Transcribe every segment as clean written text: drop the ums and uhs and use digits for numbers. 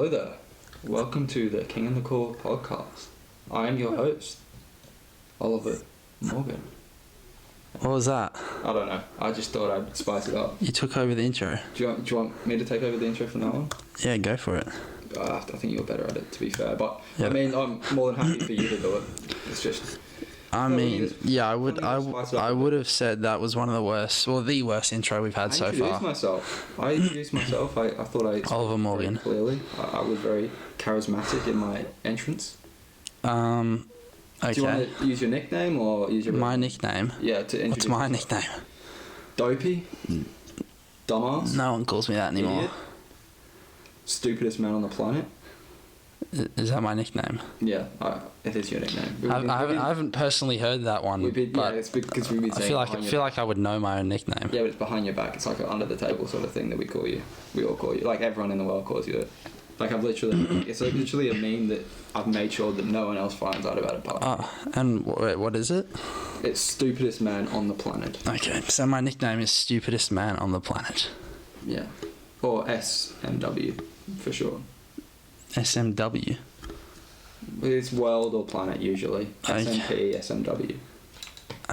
Hello there. Welcome to the King and the Core podcast. I am your host, Oliver Morgan. What was that? I don't know. I just thought I'd spice it up. You took over the intro. Do you want me to take over the intro from now on? Yeah, go for it. I think you're better at it, to be fair. But Yeah. I mean, I'm more than happy for you to do it. It's just. I I would have said that was one of the worst, or the worst intro we've had so I far. introduced myself. I thought I explained Oliver Morgan. very clearly. I was very charismatic in my entrance. Okay. Do you want to use your nickname or use your My nickname? Yeah, to introduce What's my yourself. nickname? Dopey? Dumbass? No one calls me that anymore. Idiot? Stupidest man on the planet? Is that my nickname? Yeah, it is your nickname. I haven't personally heard that one, but it's because we've been I saying feel like I would know my own nickname. Yeah, but it's behind your back. It's like an under the table sort of thing that we call you. We all call you. Like everyone in the world calls you it. Like it's literally a meme that I've made sure that no one else finds out about it. Oh, and what is it? It's stupidest man on the planet. Okay, so my nickname is stupidest man on the planet. Yeah, or SMW for sure. SMW. It's world or planet usually. Okay. SMP, SMW.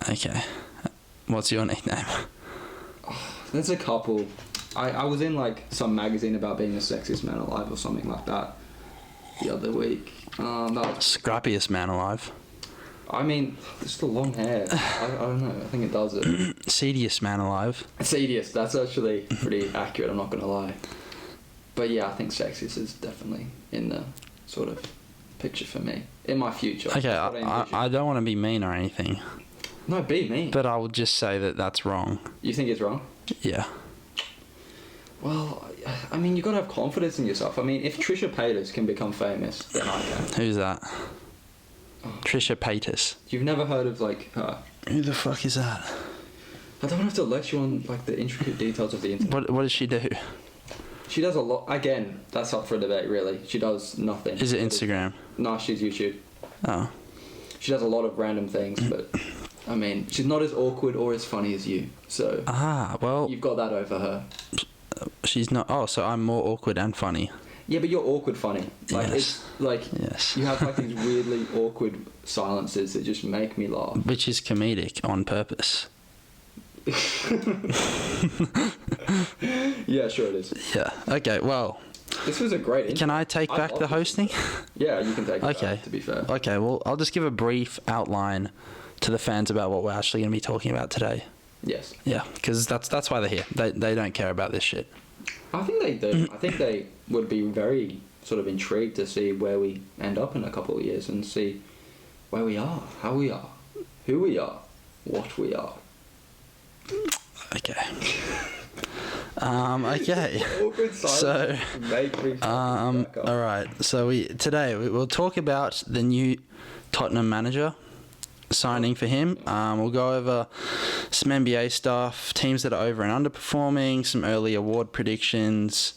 Okay. What's your nickname? There's a couple. I was in like some magazine about being the sexiest man alive or something like that the other week. Scrappiest man alive. I mean, just the long hair. I don't know. I think it does it. Seediest man alive. Seediest. That's actually pretty accurate. I'm not gonna lie. But yeah, I think sexiest is definitely in the sort of picture for me in my future. Okay, I don't want to be mean or anything. No, be mean. But I would just say that that's wrong. You think it's wrong? Yeah. Well, I mean, you gotta have confidence in yourself. I mean, if Trisha Paytas can become famous, then I can. Who's that? Oh. Trisha Paytas. You've never heard of like her? Who the fuck is that? I don't have to let you on like the intricate details of the internet. What does she do? She does a lot. Again, that's up for a debate, really. She does nothing. Is it Instagram? No, she's YouTube. Oh. She does a lot of random things, but I mean, she's not as awkward or as funny as you. So. Well. You've got that over her. She's not. Oh, so I'm more awkward and funny. Yeah, but you're awkward funny. Like, yes. It's like you have like these weirdly awkward silences that just make me laugh. Which is comedic on purpose. Yeah, sure it is. Yeah. Okay. Well. This was a great intro. Can I take back the hosting? Yeah, you can take it okay. back, to be fair. Okay. Well, I'll just give a brief outline to the fans about what we're actually going to be talking about today. Yes. Yeah, because that's why they're here. They don't care about this shit. I think they do. I think they would be very sort of intrigued to see where we end up in a couple of years and see where we are, how we are, who we are, what we are. Okay. Okay. So, all right. So today we'll talk about the new Tottenham manager, signing for him. We'll go over some NBA stuff, teams that are over and underperforming, some early award predictions,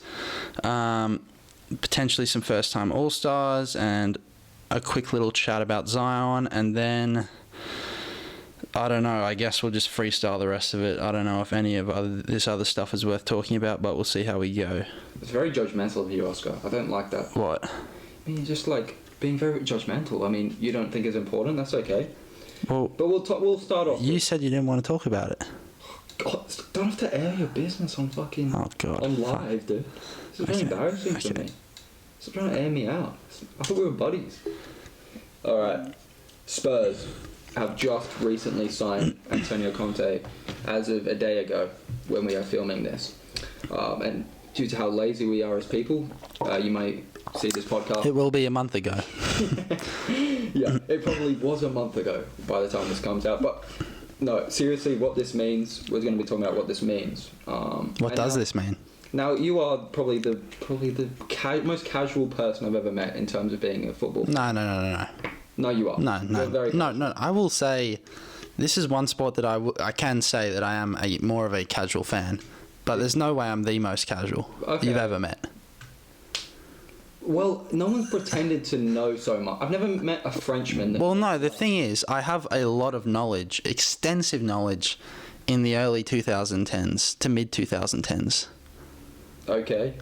potentially some first-time All-Stars, and a quick little chat about Zion, and then I don't know, I guess we'll just freestyle the rest of it. I don't know if any of this other stuff is worth talking about, but we'll see how we go. It's very judgmental of you, Oscar. I don't like that. What? I mean, you're just like being very judgmental. I mean, you don't think it's important, that's okay. Well, but we'll start off. You said you didn't want to talk about it. God, don't have to air your business on fucking... Oh, God. On live, dude. This is very embarrassing for me. Stop trying to air me out. I thought we were buddies. Alright. Spurs have just recently signed Antonio Conte as of a day ago when we are filming this. And due to how lazy we are as people, you may see this podcast... It will be a month ago. Yeah, it probably was a month ago by the time this comes out. But no, seriously, what this means, we're going to be talking about what this means. What does this mean? Now, you are probably the most casual person I've ever met in terms of being a football fan. No. No, you are. No. I will say, this is one sport that I can say that I am more of a casual fan. But there's no way I'm the most casual you've ever met. Well, no one's pretended to know so much. I've never met a Frenchman. Well, no, the thing is, I have a lot of knowledge, extensive knowledge, in the early 2010s to mid 2010s. Okay.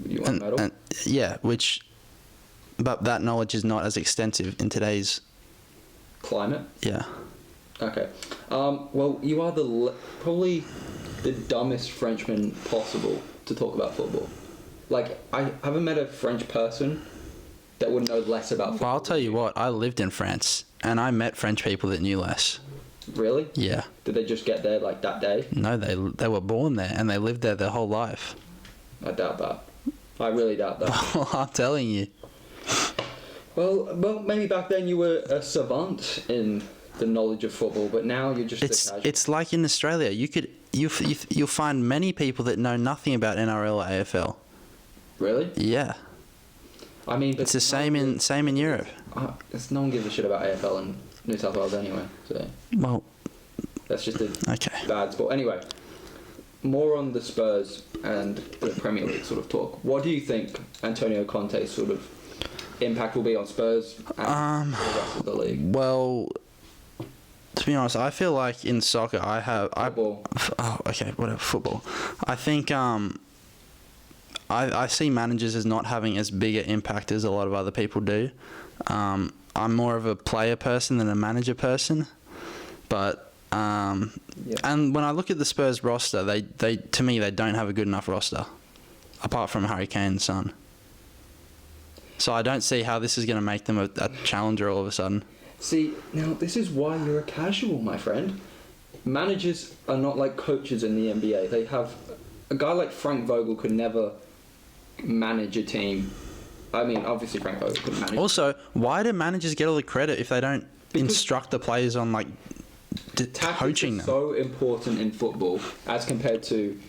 You want a medal? Yeah, but that knowledge is not as extensive in today's climate. Yeah. Okay. Well, you are probably the dumbest Frenchman possible to talk about football. Like, I haven't met a French person that would know less about football. Well, I'll tell you what, I lived in France, and I met French people that knew less. Really? Yeah. Did they just get there, like, that day? No, they were born there, and they lived there their whole life. I doubt that. I really doubt that. Well, I'm telling you. Well, maybe back then you were a savant in the knowledge of football, but now you're just a casual. It's like in Australia. You'll find many people that know nothing about NRL or AFL. Really? Yeah. I mean, but it's the same in Europe. No one gives a shit about AFL in New South Wales anyway. So. Well. That's just a bad sport. Anyway, more on the Spurs and the Premier League sort of talk. What do you think Antonio Conte's sort of impact will be on Spurs and the rest of the league? Well, to be honest, I feel like in soccer Football. Football. I think I see managers as not having as big an impact as a lot of other people do. I'm more of a player person than a manager person, but and when I look at the Spurs roster, they to me they don't have a good enough roster, apart from Harry Kane and Son. So I don't see how this is going to make them a challenger all of a sudden. See, now this is why you're a casual, my friend. Managers are not like coaches in the NBA. They have a guy like Frank Vogel could never manage a team. I mean, obviously Frank Vogel couldn't manage. Also, why do managers get all the credit if they don't instruct the players on like coaching them? So important in football as compared to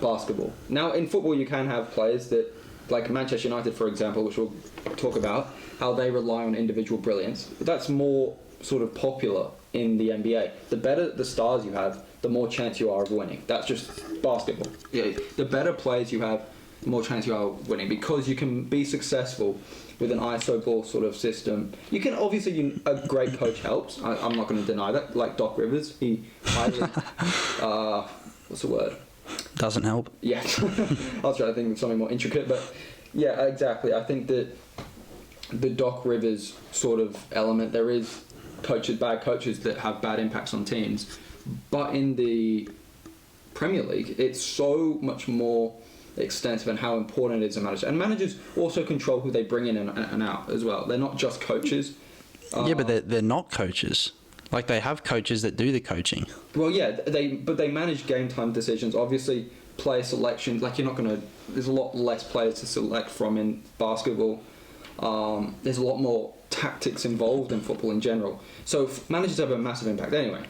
basketball. Now, in football, you can have players that, like Manchester United, for example, which we'll talk about, how they rely on individual brilliance. But that's more sort of popular in the NBA. The better the stars you have, the more chance you are of winning. That's just basketball. Yeah, the better players you have, the more chance you are of winning, because you can be successful with an ISO ball sort of system. You can obviously, a great coach helps. I'm not going to deny that. Like Doc Rivers, he highly, what's the word? Doesn't help. Yeah, I was trying to think of something more intricate, but yeah, exactly. I think that the Doc Rivers sort of element, there is bad coaches that have bad impacts on teams, but in the Premier League, it's so much more extensive and how important it is to manager. And managers also control who they bring in and out as well. They're not just coaches. Yeah, but they're not coaches. Like, they have coaches that do the coaching. Well, yeah, they manage game time decisions. Obviously, player selection, like there's a lot less players to select from in basketball. There's a lot more tactics involved in football in general. So managers have a massive impact. Anyway,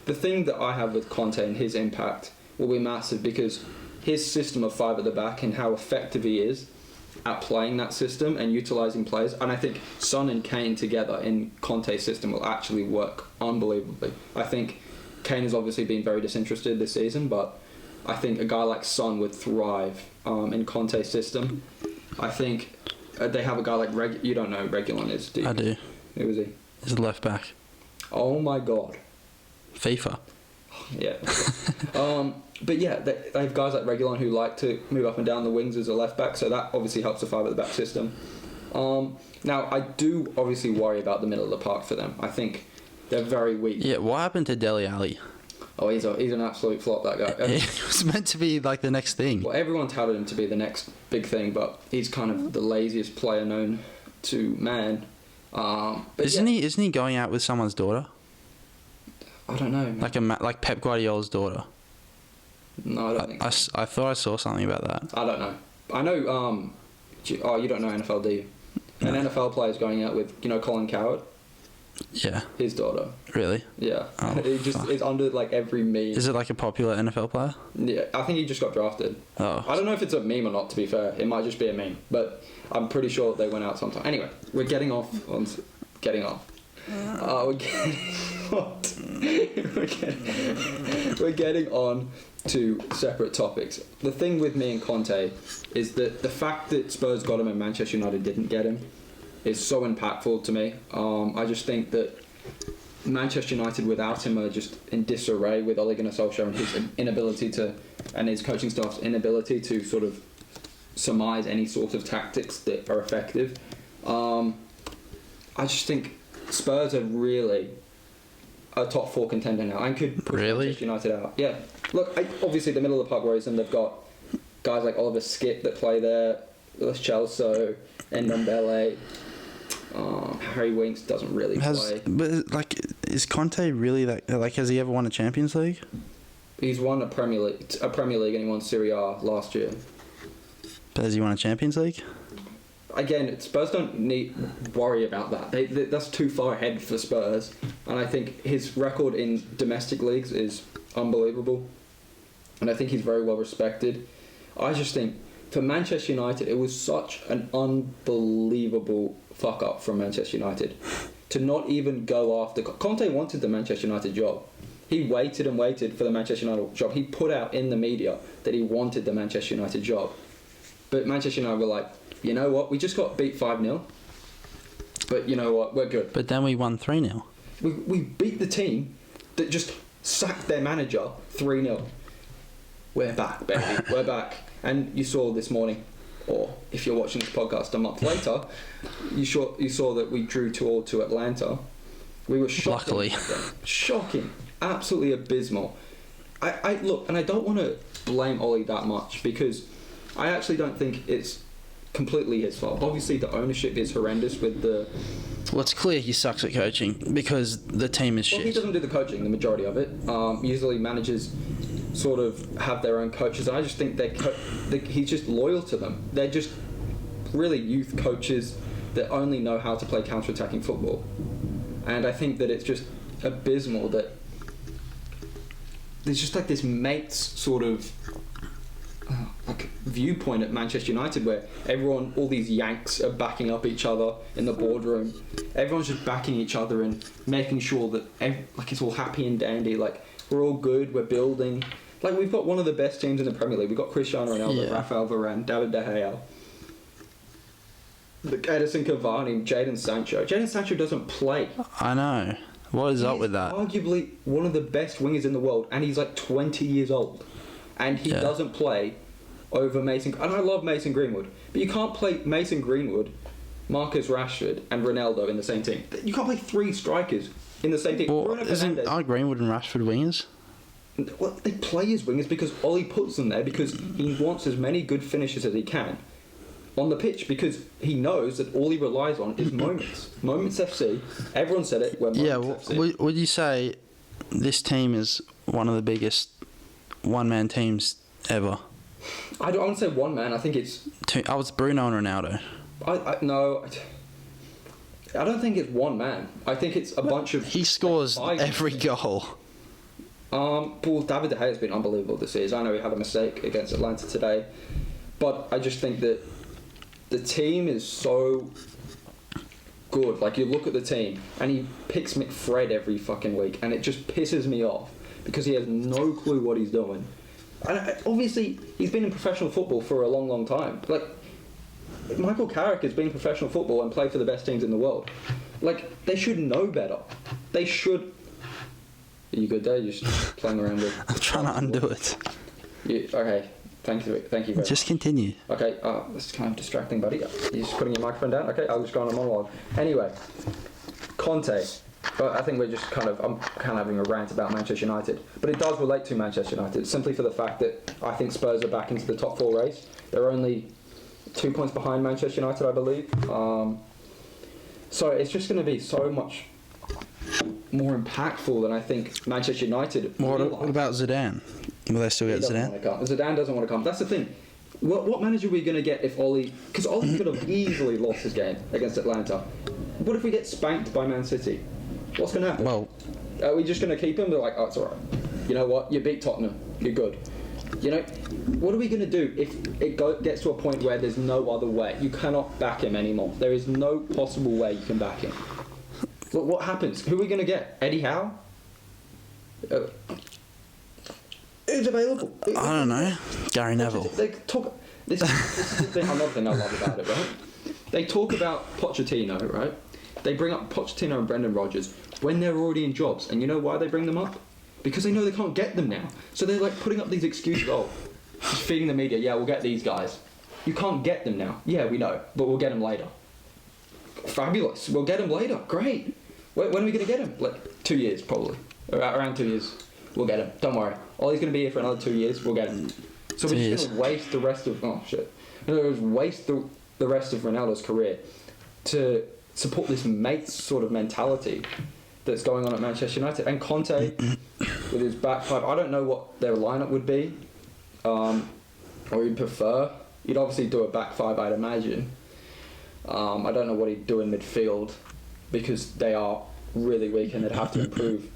the thing that I have with Conte and his impact will be massive because his system of 5 at the back and how effective he is at playing that system and utilising players. And I think Son and Kane together in Conte's system will actually work unbelievably. I think Kane has obviously been very disinterested this season, but I think a guy like Son would thrive in Conte's system. I think they have a guy like you don't know who Reguilon is, do you? I do. Who is he? He's a left back. Oh my god. FIFA. Yeah. But yeah, they have guys like Reguilon who like to move up and down the wings as a left back, so that obviously helps the 5 at the back system. Now, I do obviously worry about the middle of the park for them. I think they're very weak. Yeah, what happened to Dele Alli? Oh, he's an absolute flop, that guy. He was meant to be like the next thing. Well, everyone touted him to be the next big thing, but he's kind of the laziest player known to man. But isn't he going out with someone's daughter? I don't know, man. Like Pep Guardiola's daughter. No, I don't think so. I thought I saw something about that. I don't know. I know, you don't know NFL, do you? No. An NFL player's going out with, Colin Coward? Yeah. His daughter. Really? Yeah. Oh, it just is under, like, every meme. Is it like a popular NFL player? Yeah, I think he just got drafted. Oh. I don't know if it's a meme or not, to be fair. It might just be a meme. But I'm pretty sure they went out sometime. Anyway, we're getting off. We're getting on to separate topics. The thing with me and Conte is that the fact that Spurs got him and Manchester United didn't get him is so impactful to me. I just think that Manchester United without him are just in disarray with Ole Gunnar Solskjaer and his inability to, and his coaching staff's inability to sort of surmise any sort of tactics that are effective. I just think Spurs are really a top 4 contender now and could push Manchester United out. Yeah. Look, obviously the middle of the park reason they've got guys like Oliver Skip that play there, Lo Celso, Ndombele. Harry Winks doesn't really play. But like, is Conte really that? Like, has he ever won a Champions League? He's won a Premier League, and he won Serie A last year. But has he won a Champions League? Again, Spurs don't need worry about that. That's too far ahead for Spurs, and I think his record in domestic leagues is unbelievable, and I think he's very well respected. I just think for Manchester United, it was such an unbelievable fuck up from Manchester United to not even go after. Conte wanted the Manchester United job. He waited and waited for the Manchester United job. He put out in the media that he wanted the Manchester United job, but Manchester United were like, you know what? We just got beat 5-0. But you know what? We're good. But then we won 3-0. We beat the team that just sacked their manager 3-0. We're back, baby. We're back. And you saw this morning, or if you're watching this podcast a month later, you saw that we drew 2-2 to Atlanta. We were shocking. Luckily. Shocking. Absolutely abysmal. I look, and I don't want to blame Ollie that much because I actually don't think it's completely his fault. Obviously, the ownership is horrendous with the... Well, it's clear he sucks at coaching because the team is shit. Well, he doesn't do the coaching, the majority of it. Usually managers sort of have their own coaches, and I just think he's just loyal to them. They're just really youth coaches that only know how to play counter-attacking football. And I think that it's just abysmal that there's just like this mates sort of like viewpoint at Manchester United where all these Yanks are backing up each other in the boardroom. Everyone's just backing each other and making sure that it's all happy and dandy. Like, we're all good, we're building. Like, we've got one of the best teams in the Premier League. We've got Cristiano Ronaldo, Rafael Varane, David De Gea, Edison Cavani, Jadon Sancho. Jadon Sancho doesn't play. I know. What is up with that? Arguably one of the best wingers in the world, and he's like 20 years old. And he doesn't play over Mason... And I love Mason Greenwood, but you can't play Mason Greenwood, Marcus Rashford, and Ronaldo in the same team. You can't play 3 strikers in the same team. Well, aren't Greenwood and Rashford wingers? Well, they play as wingers because Ollie puts them there because he wants as many good finishes as he can on the pitch because he knows that all he relies on is moments. Moments FC. Everyone said it. FC. Would you say this team is one of the biggest one-man teams ever? I don't say one man. I think it's... it's Bruno and Ronaldo. No. I don't think it's one man. I think it's a bunch of... He scores every goal. Well, David De Gea has been unbelievable this season. I know he had a mistake against Atlanta today. But I just think that the team is so good. Like, you look at the team and he picks McFred every fucking week and it just pisses me off because he has no clue what he's doing. And obviously, he's been in professional football for a long, long time. Like, Michael Carrick has been in professional football and played for the best teams in the world. Like, they should know better. They should... Are you good there? You're just playing around with... I'm trying to undo it. Okay. Thank you very much. Just continue. Okay, this is kind of distracting, buddy. You're just putting your microphone down? Okay, I'll just go on a monologue. Anyway, Conte. I think I'm kind of having a rant about Manchester United. But it does relate to Manchester United, simply for the fact that I think Spurs are back into the top 4 race. They're only 2 points behind Manchester United, I believe. So it's just going to be so much more impactful than I think Manchester United. What about Zidane? Will they still get Zidane? Zidane doesn't want to come. That's the thing. What manager are we going to get if Ollie... Because Ollie could have easily lost his game against Atlanta. What if we get spanked by Man City? What's going to happen? Well... Are we just going to keep him? They're like, oh, it's alright. You know what? You beat Tottenham. You're good. You know, what are we going to do if it gets to a point where there's no other way? You cannot back him anymore. There is no possible way you can back him. Look, what happens? Who are we going to get? Eddie Howe? Who's available? I don't know. Gary Neville. They talk... This is the thing, another thing I love about it, right? They talk about Pochettino, right? They bring up Pochettino and Brendan Rodgers when they're already in jobs. And you know why they bring them up? Because they know they can't get them now. So they're like putting up these excuses. Oh, just feeding the media. Yeah, we'll get these guys. You can't get them now. Yeah, we know, but we'll get them later. Fabulous. We'll get them later. Great. When are we going to get him? Like 2 years, probably. Around 2 years, we'll get him. Don't worry. Ollie's going to be here for another 2 years. We'll get him. So we're just going to waste the rest of... Oh, shit. Waste the rest of Ronaldo's career to support this mate sort of mentality that's going on at Manchester United. And Conte, with his back five, I don't know what their lineup would be, or he'd prefer. He'd obviously do a back five, I'd imagine. I don't know what he'd do in midfield, because they are really weak and they'd have to improve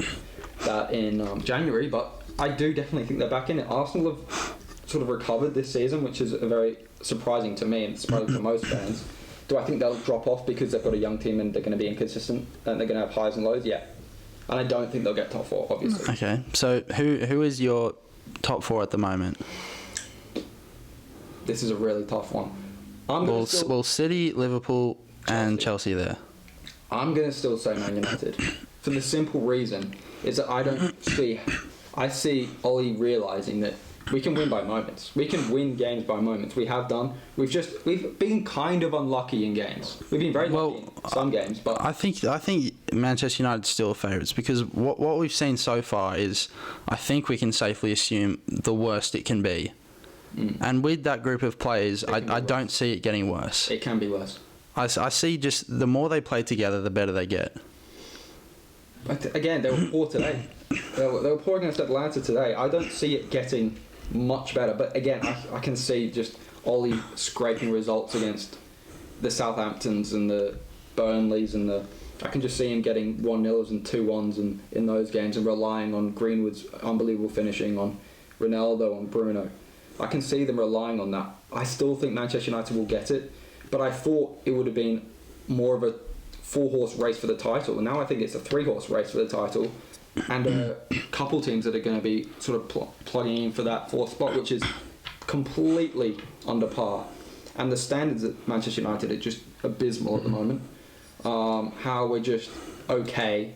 that in January. But I do definitely think they're back in it. Arsenal have sort of recovered this season, which is very surprising to me and surprising to most fans. Do I think they'll drop off because they've got a young team and they're going to be inconsistent and they're going to have highs and lows? Yeah. And I don't think they'll get top four, obviously. Okay, so who is your top four at the moment? This is a really tough one. Well, City, Liverpool, and Chelsea there. I'm going to still say Man United. For the simple reason is that I see Ollie realising that we can win by moments. We can win games by moments. We have done. We've been kind of unlucky in games. We've been very lucky in some games, but I think Manchester United's still favourites, because what we've seen so far is, I think we can safely assume, the worst it can be. And with that group of players, I don't see it getting worse. It can be worse. I see just the more they play together, the better they get. But again, they were poor today. They were poor against Atlanta today. I don't see it getting much better. But again, I can see just Ollie scraping results against the Southamptons and the Burnleys and I can just see him getting 1-0s and 2-1s in those games and relying on Greenwood's unbelievable finishing, on Ronaldo, on Bruno. I can see them relying on that. I still think Manchester United will get it, but I thought it would have been more of a 4-horse race for the title. And now I think it's a 3-horse race for the title, and a couple teams that are going to be sort of plugging in for that fourth spot, which is completely under par. And the standards at Manchester United are just abysmal at the moment. How we're just okay,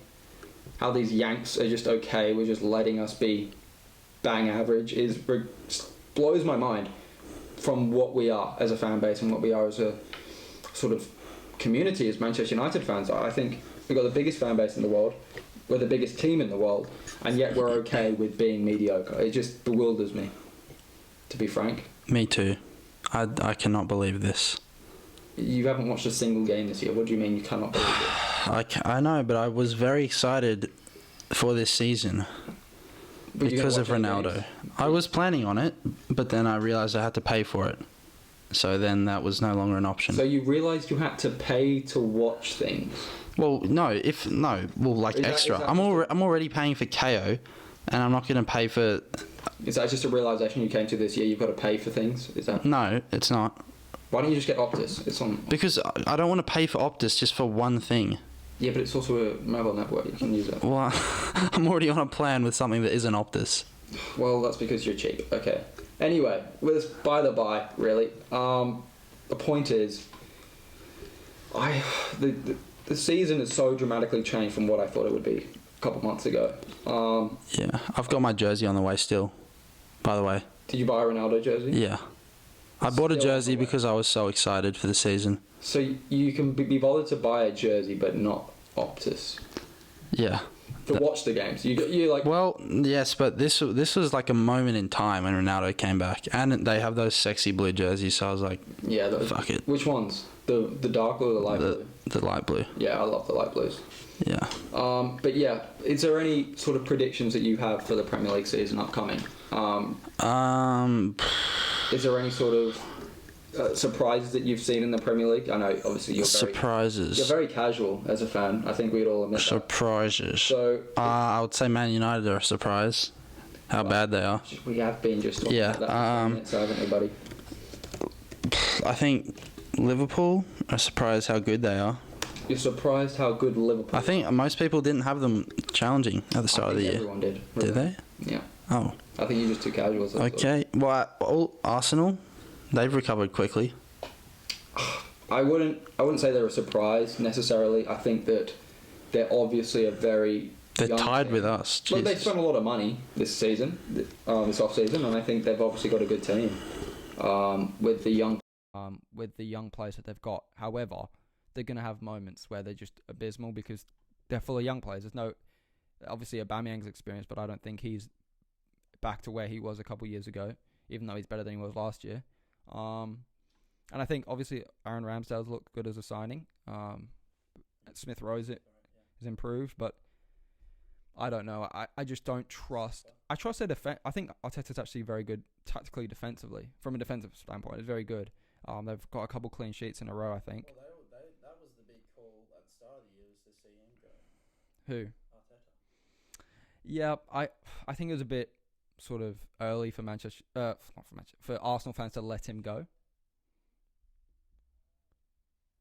how these Yanks are just okay, we're just letting us be bang average, blows my mind from what we are as a fan base and what we are as a sort of community as Manchester United fans. I think we've got the biggest fan base in the world, we're the biggest team in the world, and yet we're okay with being mediocre. It just bewilders me, to be frank. Me too. I cannot believe this. You haven't watched a single game this year. What do you mean you cannot believe it? I know, but I was very excited for this season. Because of Ronaldo. I was planning on it, but then I realised I had to pay for it. So then that was no longer an option. So you realised you had to pay to watch things? Well, extra. I'm already paying for KO, and I'm not going to pay for... Is that just a realisation you came to this year? You've got to pay for things? Is that? No, it's not. Why don't you just get Optus? It's on... Because I don't want to pay for Optus just for one thing. Yeah, but it's also a mobile network. You can use it. Well, I'm already on a plan with something that isn't Optus. Well, that's because you're cheap. Okay. Anyway, by the by, really. The point is, the season has so dramatically changed from what I thought it would be a couple months ago. Yeah, I've got my jersey on the way still, by the way. Did you buy a Ronaldo jersey? Yeah. I bought a jersey because I was so excited for the season. So you can be bothered to buy a jersey, but not Optus. Yeah. To watch the games, you like. Well, yes, but this was like a moment in time when Ronaldo came back, and they have those sexy blue jerseys. So I was like, yeah, fuck it. Which ones? The dark blue or the light blue? The light blue. Yeah, I love the light blues. Yeah. But yeah, is there any sort of predictions that you have for the Premier League season upcoming? Is there any sort of surprises that you've seen in the Premier League? I know, obviously, you're very casual as a fan. I think we'd all admit surprises. So, I would say Man United are a surprise. How bad they are. We have been just talking about that for minutes, haven't we, buddy? I think Liverpool are surprised how good they are. You're surprised how good Liverpool. I think most people didn't have them challenging at the start of the year. Everyone did. Really. Did they? Yeah. Oh. I think you're just too casual. Okay. Well, Arsenal, they've recovered quickly. I wouldn't say they're a surprise necessarily. I think that they're obviously a very. They're tied with us. But they spent a lot of money this season, this off season, and I think they've obviously got a good team with the young with the young players that they've got. However, they're going to have moments where they're just abysmal because they're full of young players. There's no, obviously Aubameyang's experience, but I don't think he's back to where he was a couple years ago, even though he's better than he was last year. And I think obviously Aaron Ramsdale's looked good as a signing. Smith Rowe is improved, but I don't know. I just don't trust. I trust their defense. I think Arteta's actually very good tactically defensively. From a defensive standpoint, it's very good. They've got a couple clean sheets in a row, I think. Well, that was the big call at the start of the year, was to see him go. Who? Arteta. Yeah, I think it was a bit sort of early for for Arsenal fans to let him go.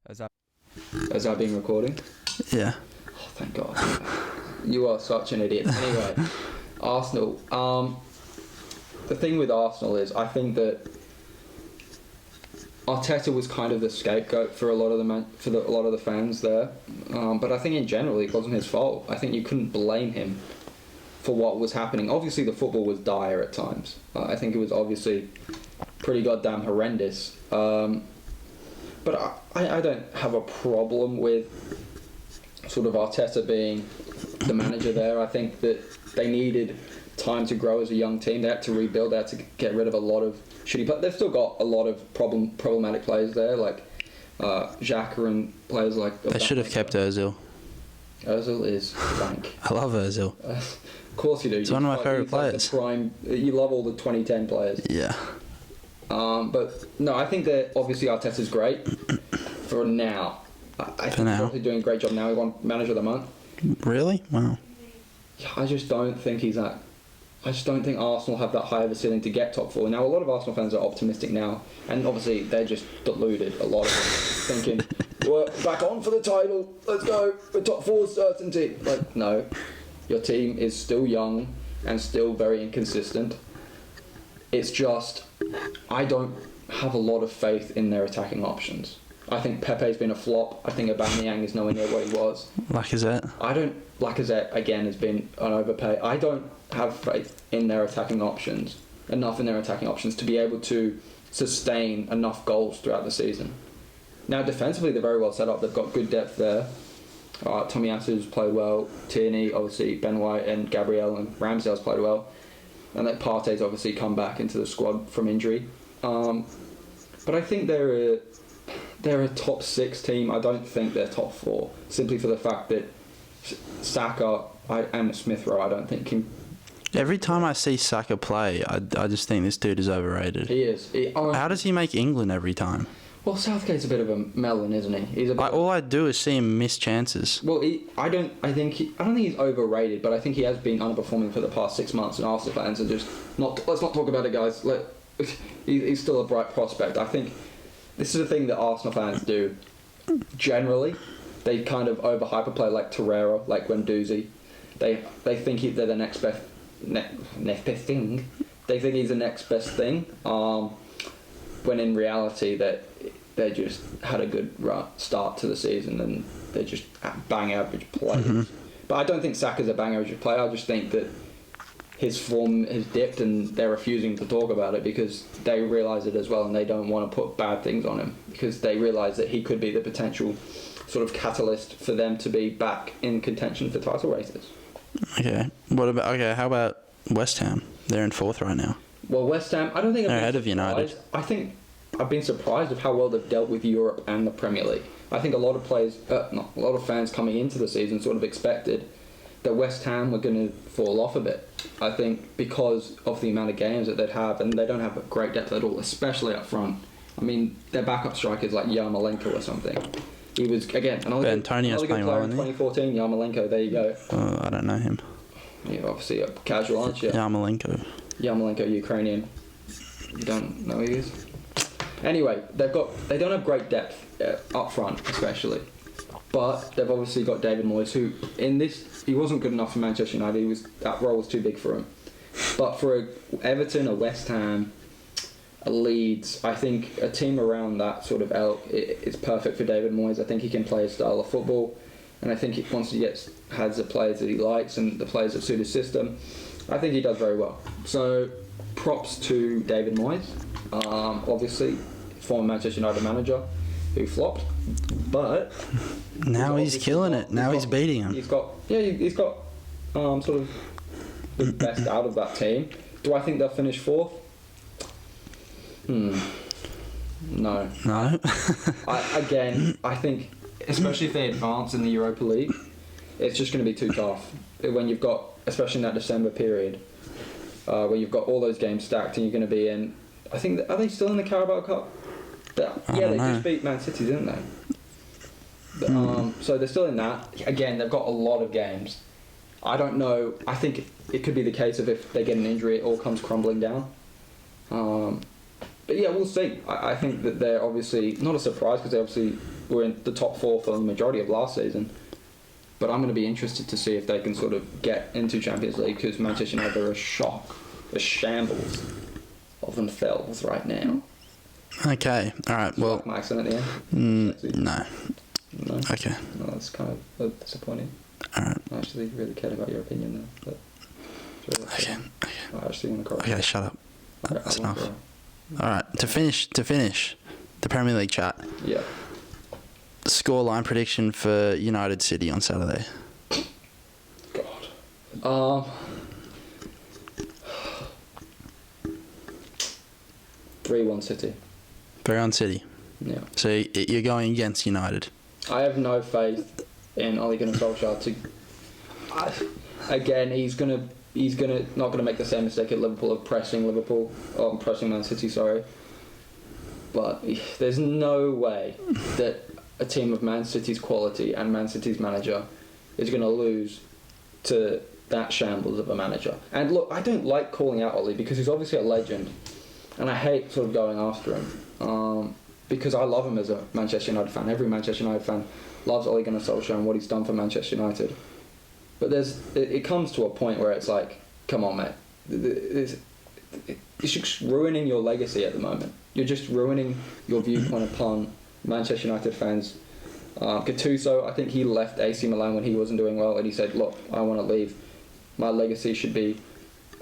Has that been recording? Yeah. Oh, thank God. You are such an idiot. Anyway, Arsenal. The thing with Arsenal is, I think that Arteta was kind of the scapegoat for a lot of the fans there. But I think in general it wasn't his fault. I think you couldn't blame him for what was happening. Obviously the football was dire at times. I think it was obviously pretty goddamn horrendous. But I don't have a problem with sort of Arteta being the manager there. I think that they needed time to grow as a young team. They had to rebuild. They had to get rid of a lot of shitty players. They've still got a lot of problematic players there, like Xhaka and players like... They should have kept Ozil. Ozil is blank. I love Ozil. Of course you do. He's one of my favourite players. You love all the 2010 players. Yeah. But no, I think that obviously Arteta's great for now. I think he's obviously doing a great job now. He won Manager of the Month. Really? Wow. I just don't think he's that. I just don't think Arsenal have that high of a ceiling to get top four. Now, a lot of Arsenal fans are optimistic now, and obviously they're just deluded. A lot of them thinking, "We're back on for the title. Let's go. We're top four certainty." Like, no, your team is still young and still very inconsistent. It's just, I don't have a lot of faith in their attacking options. I think Pepe's been a flop. I think Aubameyang is nowhere near what he was. Lacazette again has been an overpay. I don't have faith in their attacking options, enough in their attacking options to be able to sustain enough goals throughout the season. Now defensively they're very well set up. They've got good depth there. Tomiyasu's played well. Tierney, obviously Ben White and Gabriel and Ramsdale's played well. And that Partey's obviously come back into the squad from injury. But I think they're a top 6 team. I don't think they're top 4, simply for the fact that Saka and Smith Rowe, I don't think can. Every time I see Saka play, I just think this dude is overrated. He is. How does he make England every time? Well, Southgate's a bit of a melon, isn't he? All I do is see him miss chances. Well, I don't think he's overrated, but I think he has been underperforming for the past 6 months, and Arsenal fans are just not. Let's not talk about it, guys. He's still a bright prospect. I think this is a thing that Arsenal fans do. Generally, they kind of overhype a player like Torreira, like Guendouzi. They think they're the next best thing. They think he's the next best thing. When in reality, that they just had a good start to the season and they're just bang average players. Mm-hmm. But I don't think Saka's a bang average player. I just think that his form has dipped and they're refusing to talk about it because they realise it as well, and they don't want to put bad things on him because they realise that he could be the potential sort of catalyst for them to be back in contention for title races. Okay. How about West Ham? They're in 4th right now. Well, West Ham, I don't think they're ahead of United. I think I've been surprised of how well they've dealt with Europe and the Premier League. I think a lot of fans coming into the season sort of expected that West Ham were going to fall off a bit. I think because of the amount of games that they'd have, and they don't have a great depth at all, especially up front. I mean, their backup striker is like Yarmolenko or something. He was, again, another good player in 2014, Yarmolenko, there you go. I don't know him. You're obviously a casual, aren't you? Yarmolenko, Ukrainian. You don't know who he is? Anyway, they don't have great depth up front, especially. But they've obviously got David Moyes, who he wasn't good enough for Manchester United. That role was too big for him. But for Everton, a West Ham, a Leeds, I think a team around that sort of ilk is perfect for David Moyes. I think he can play his style of football, and I think once he has the players that he likes and the players that suit his system, I think he does very well. So props to David Moyes. Obviously, former Manchester United manager who flopped, but now he's killing it. Now he's beating him. He's got sort of the best out of that team. Do I think they'll finish fourth? No. I think, especially if they advance in the Europa League, it's just going to be too tough. When you've got, especially in that December period, where you've got all those games stacked and you're going to be in, I think, are they still in the Carabao Cup? They just beat Man City, didn't they? So they're still in that. Again, they've got a lot of games. I don't know. I think it could be the case of if they get an injury, it all comes crumbling down. But yeah, we'll see. I think that they're obviously not a surprise because they obviously were in the top 4 for the majority of last season. But I'm going to be interested to see if they can sort of get into Champions League because Manchester United are a shambles of themselves right now. Okay, all right. Well, like my accent at the end? No. Okay. No, that's kind of disappointing. All right. I actually really cared about your opinion though. Okay. I actually want to correct. Okay, shut up. That's enough. All right. To finish the Premier League chat. Yeah. Scoreline prediction for United City on Saturday. God. 3-1 City. 3-1 City. Yeah. So you're going against United. I have no faith in Ole Gunnar Solskjaer again, he's not gonna make the same mistake at Liverpool of pressing Man City. Sorry, but there's no way that a team of Man City's quality and Man City's manager is gonna lose to that shambles of a manager. And look, I don't like calling out Ole because he's obviously a legend, and I hate sort of going after him because I love him as a Manchester United fan. Every Manchester United fan loves Ole Gunnar Solskjaer and what he's done for Manchester United. But it comes to a point where it's like, come on, mate. It's just ruining your legacy at the moment. You're just ruining your viewpoint upon Manchester United fans. Gattuso, I think he left AC Milan when he wasn't doing well, and he said, look, I want to leave. My legacy should be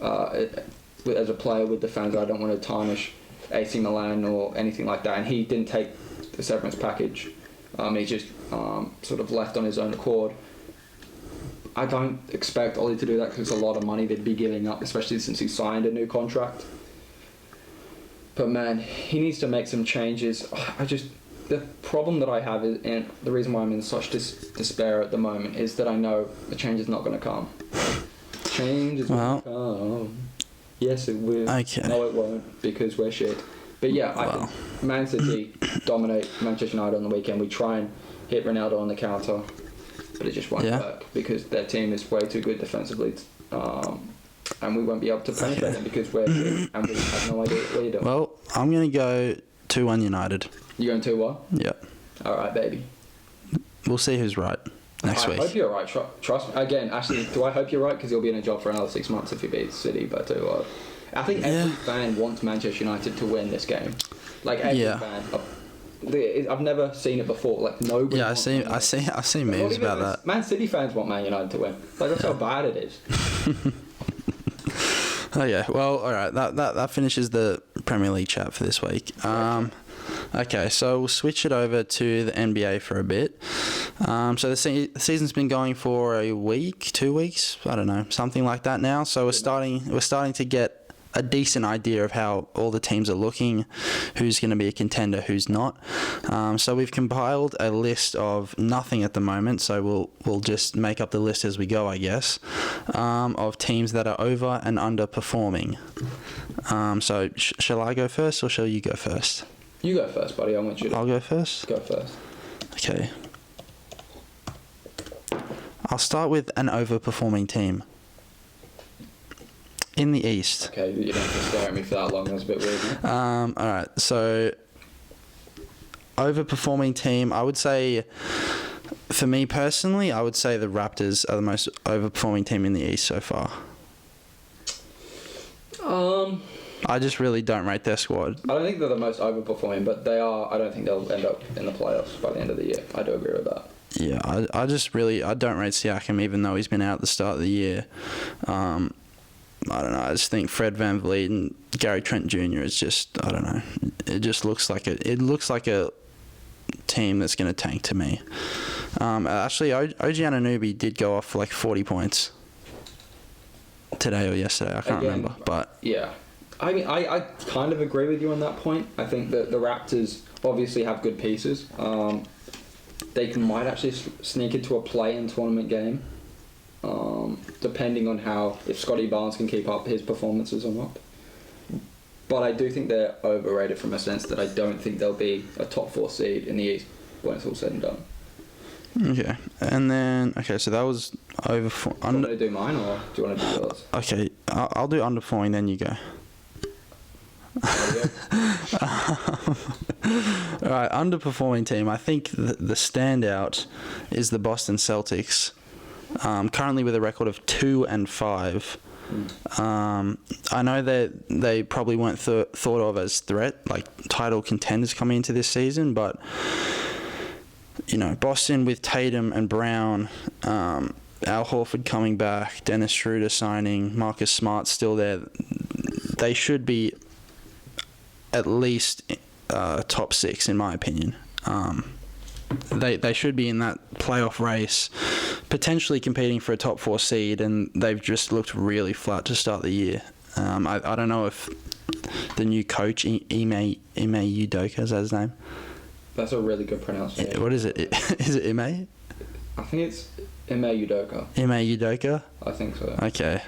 as a player with the fans. I don't want to tarnish AC Milan or anything like that. And he didn't take the severance package. He just sort of left on his own accord. I don't expect Ole to do that because it's a lot of money they'd be giving up, especially since he signed a new contract. But man, he needs to make some changes. The problem that I have is, and the reason why I'm in such despair at the moment, is that I know the change is not going to come. Change is going to come. Yes, it will. Okay. No, it won't, because we're shit. But yeah, I think Man City dominate Manchester United on the weekend. We try and hit Ronaldo on the counter, but it just won't work because their team is way too good defensively, and we won't be able to penetrate them because we're shit and we have no idea what we're doing. Well, I'm going to go 2-1 United. You going 2-1? Yeah. All right, baby. We'll see who's right next week. I hope you're right. Trust me. Again, actually, do I hope you're right? Because you'll be in a job for another 6 months if you beat City by 2-1. I think every fan wants Manchester United to win this game. Like every fan. I've never seen it before. Like nobody. Yeah, I see memes about that. Man City fans want Man United to win. Like that's how bad it is. Oh yeah. Well, all right. That finishes the Premier League chat for this week. Okay, so we'll switch it over to the NBA for a bit. So the season's been going for a week, 2 weeks, I don't know, something like that now. So we're starting to get a decent idea of how all the teams are looking, who's going to be a contender, who's not. So we've compiled a list of nothing at the moment, so we'll just make up the list as we go, I guess, of teams that are over and underperforming. So shall I go first or shall you go first? You go first, buddy. I want you to... I'll go first? Go first. Okay. I'll start with an overperforming team. In the East. Okay, you don't have to stare at me for that long. That's a bit weird. Alright, so... Overperforming team, I would say... For me personally, I would say the Raptors are the most overperforming team in the East so far. I just really don't rate their squad. I don't think they're the most overperforming, but they are. I don't think they'll end up in the playoffs by the end of the year. I do agree with that. Yeah, I don't rate Siakam, even though he's been out at the start of the year. I don't know. I just think Fred VanVleet and Gary Trent Jr. is just, I don't know. it just looks like a team that's going to tank to me. Actually, OG Anunoby did go off for like 40 points today or yesterday. I can't remember, but yeah. I mean, I kind of agree with you on that point. I think that the Raptors obviously have good pieces. Might actually sneak into a play-in tournament game, depending on if Scotty Barnes can keep up his performances or not. But I do think they're overrated from a sense that I don't think they'll be a top 4 seed in the East when it's all said and done. Okay, and then so that was over. Do you want to do mine or do you want to do yours? Okay, I'll do underperforming. Then you go. Alright, underperforming team. I think the standout is the Boston Celtics. Currently with a record of 2-5. I know that they probably weren't thought of as title contenders coming into this season, but Boston with Tatum and Brown, Al Horford coming back, Dennis Schroeder signing, Marcus Smart still there. They should be at least top 6 in my opinion. They should be in that playoff race, potentially competing for a top 4 seed, and they've just looked really flat to start the year. I don't know if the new coach Ime Udoka, is that his name? That's a really good pronunciation. What is it? Is it Ime? I think it's Ime Udoka. Ime Udoka? I think so. Okay.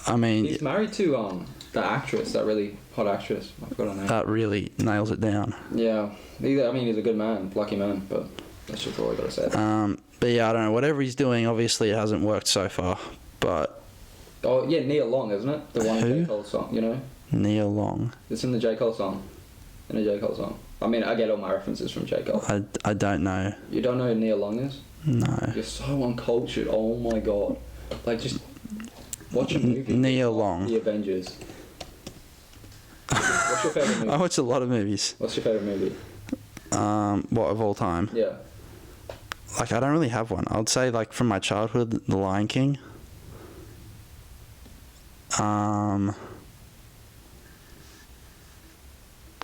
I mean, he's married to that actress, that really hot actress. I forgot her name. That really nails it down. Yeah. He's a good man, lucky man, but that's just all I gotta say. But yeah, I don't know. Whatever he's doing, obviously it hasn't worked so far. But oh yeah, Nia Long, isn't it? The one in J. Cole song, Nia Long. It's in the J. Cole song. In a J. Cole song. I mean, I get all my references from J. Cole. I don't know. You don't know who Nia Long is? No. You're so uncultured. Oh my god. Just watch a movie. Nia Long. The Avengers. What's your favourite movie? I watch a lot of movies. What's your favourite movie? What, of all time? Yeah. I don't really have one. I would say, from my childhood, The Lion King.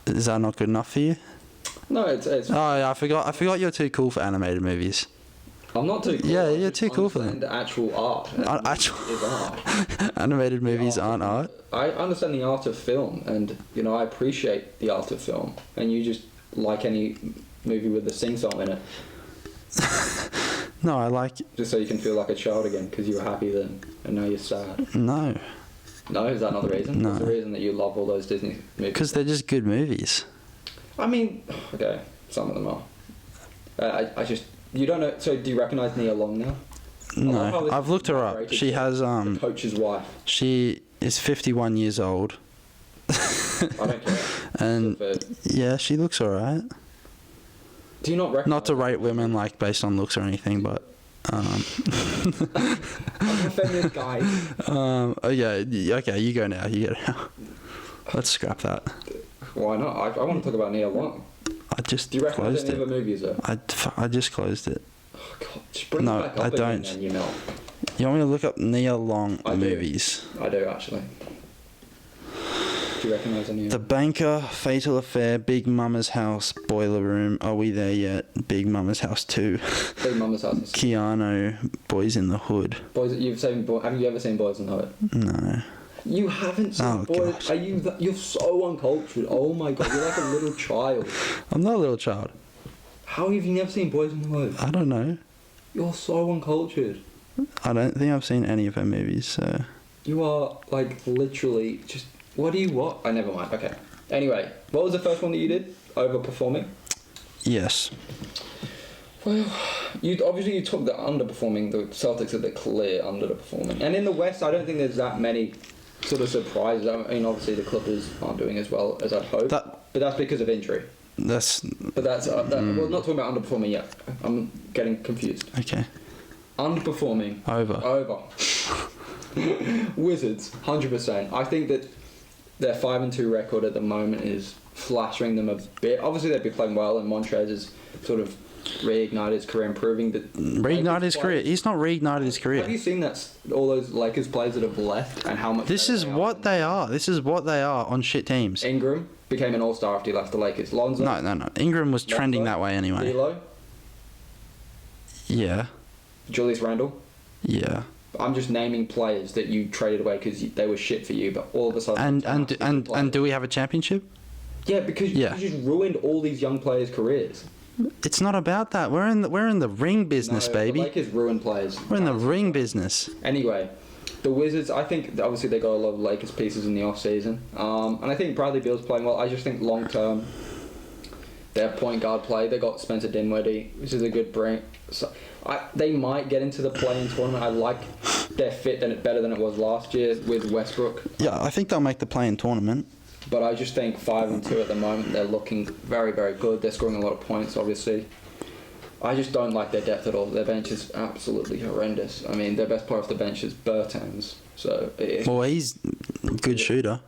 Is that not good enough for you? No, it's. Oh yeah, I forgot you're too cool for animated movies. I'm not too cool. Yeah, you're too cool for them. The actual art. Is art. Animated movies aren't art. I understand the art of film, and I appreciate the art of film. And you just like any movie with a sing-song in it. No, I like. Just so you can feel like a child again, because you were happy then, and now you're sad. No. No, is that not the reason? No. What's the reason that you love all those Disney movies? Because they're just good movies. I mean, okay, some of them are. I just. You don't know. So, do you recognise Nia Long now? No, I've looked her up. She has the coach's wife. She is 51 years old. I don't care. And yeah, she looks alright. Do you not recognise? Not to rate women based on looks or anything, but. I'm a feminist guy. Okay, you go now. You go now. Let's scrap that. Why not? I want to talk about Nia Long. I just Do you recognise closed any it. of her movies though? I just closed it. Oh god, just bring it back up I again don't. then, You want me to look up Nia Long movies? I do actually. Do you recognise any? The Banker, Fatal Affair, Big Mama's House, Boiler Room. Are we there yet? Big Mama's House 2. Big Mama's House. Keanu, Boys in the Hood. Have you ever seen Boys in the Hood? No. You haven't seen Boys? God. Are you? You're so uncultured. Oh my god, you're like a little child. I'm not a little child. How have you never seen Boys in the Hood? I don't know. You're so uncultured. I don't think I've seen any of her movies, so. You are literally just. What do you what? Oh, never mind. Okay. Anyway, what was the first one that you did? Overperforming? Yes. Well, you took the underperforming. The Celtics are the clear underperforming. And in the West, I don't think there's that many sort of surprises. I mean, obviously the Clippers aren't doing as well as I'd hoped. But that's because of injury. Well, not talking about underperforming yet. I'm getting confused. Okay. Underperforming. Over. Wizards, 100%. I think that their 5-2 record at the moment is flattering them a bit. Obviously, they'd be playing well, and Montrez has sort of reignited his career, improving. Reignited his career? He's not reignited his career. Have you seen all those Lakers players that have left and how much? This is what they are. This is what they are on shit teams. Ingram, became an all-star after he left the Lakers. Lonzo. No. Ingram was trending that way anyway. D'Lo. Yeah. Julius Randle. Yeah. I'm just naming players that you traded away because they were shit for you, but all of a sudden... And do we have a championship? Yeah, because you just ruined all these young players' careers. It's not about that. We're in the ring business, baby. The Lakers ruin players. We're in the ring business. Anyway, the Wizards, I think obviously they got a lot of Lakers pieces in the off-season. And I think Bradley Beal's playing well. I just think long-term, their point guard play, they got Spencer Dinwiddie, which is a good bring. So, they might get into the play-in tournament. I like their fit better than it was last year with Westbrook. Yeah, I think they'll make the play-in tournament. But I just think 5-2 at the moment. They're looking very, very good. They're scoring a lot of points, obviously. I just don't like their depth at all. Their bench is absolutely horrendous. I mean, their best player off the bench is Bertans. So well, he's a good shooter.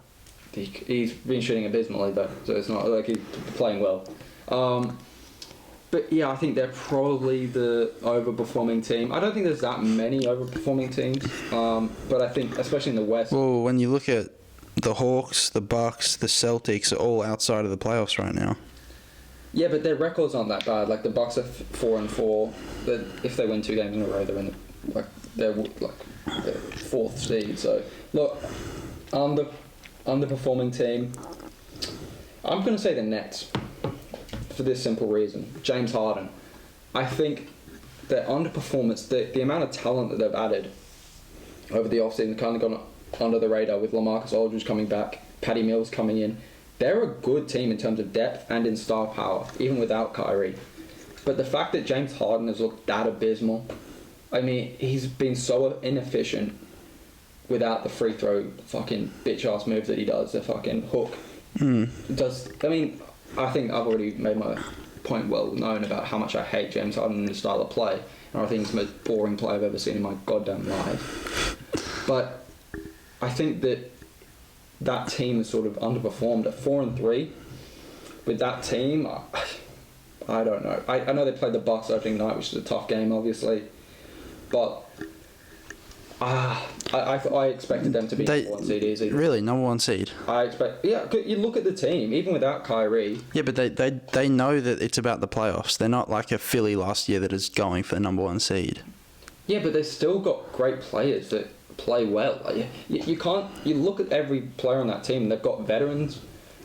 He's been shooting abysmally, though. So it's not like he's playing well. But yeah, I think they're probably the overperforming team. I don't think there's that many overperforming teams. But I think, especially in the West... Well, when you look at the Hawks, the Bucks, the Celtics are all outside of the playoffs right now. Yeah, but their records aren't that bad. Like the Bucks are 4-4. If they win 2 games in a row, they're in they're fourth seed. So look, underperforming team. I'm going to say the Nets for this simple reason. James Harden. I think their underperformance, the amount of talent that they've added over the offseason, kind of gone under the radar with LaMarcus Aldridge coming back, Patty Mills coming in. They're a good team in terms of depth and in star power, even without Kyrie. But the fact that James Harden has looked that abysmal, I mean, he's been so inefficient without the free throw fucking bitch-ass move that he does, the fucking hook. I think I've already made my point well known about how much I hate James Harden and his style of play. And I think he's the most boring play I've ever seen in my goddamn life. But I think that team has sort of underperformed at 4-3. With that team, I don't know. I know they played the Bucks opening night, which is a tough game, obviously, but I expected them to be number 1 seed easy. Really, number 1 seed. You look at the team, even without Kyrie. Yeah, but they know that it's about the playoffs. They're not like a Philly last year that is going for the number 1 seed. Yeah, but they've still got great players that play well. You look at every player on that team, they've got veterans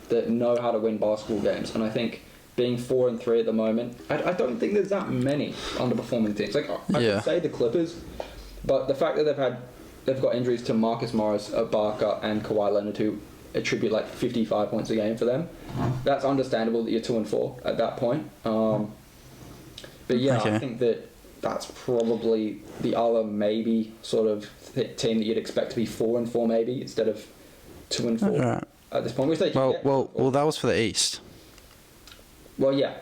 that know how to win basketball games, and I think being 4-3 at the moment, I don't think there's that many underperforming teams. Like I could say the Clippers, but the fact that they've got injuries to Marcus Morris, Ibaka, and Kawhi Leonard, who attribute like 55 points a game for them, that's understandable that you're 2-4 at that point. But yeah, I think that's probably the other maybe sort of team that you'd expect to be 4-4 maybe instead of 2-4 at this point. Which they well, that was for the East. Well, yeah.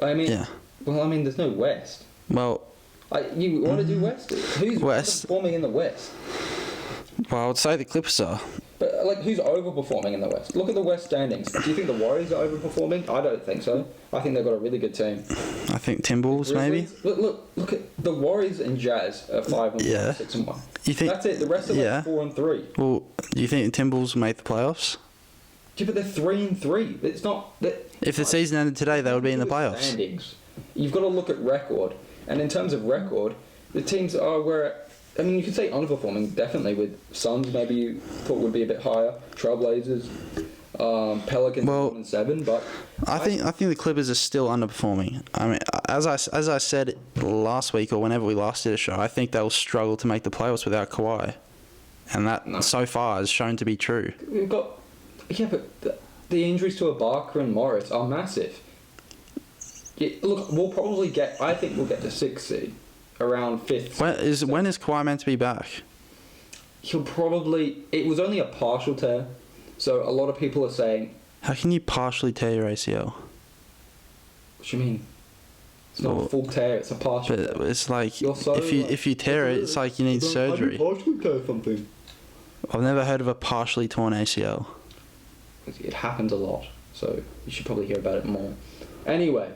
I mean, there's no West. Well, you want to do West? Who's West performing in the West? Well, I would say the Clippers are. But who's overperforming in the West? Look at the West standings. Do you think the Warriors are overperforming? I don't think so. I think they've got a really good team. I think Timberwolves maybe. Look at the Warriors and Jazz are 5-1, 6-1. You think that's it? The rest of them 4-3. Well, do you think the Timberwolves will make the playoffs? Yeah, but they're 3-3. It's not. If the season ended today, they would be in the playoffs. Standings. You've got to look at record, and in terms of record, the teams are where. I mean, you could say underperforming, definitely, with Suns maybe you thought would be a bit higher, Trailblazers, Pelicans 1-7, but... I think the Clippers are still underperforming. I mean, as I said last week, or whenever we last did a show, I think they'll struggle to make the playoffs without Kawhi. And that, so far, has shown to be true. We've got... Yeah, but the injuries to Ibaka and Morris are massive. Yeah, look, we'll probably get... I think we'll get the 6th seed. Around 5th. When is Kawhi meant to be back? He'll probably... It was only a partial tear, so a lot of people are saying... How can you partially tear your ACL? What do you mean? It's not a full tear, it's a partial tear. But it's like, if you tear it, it's like you need surgery. How do you partially tear something? I've never heard of a partially torn ACL. It happens a lot, so you should probably hear about it more. Anyway,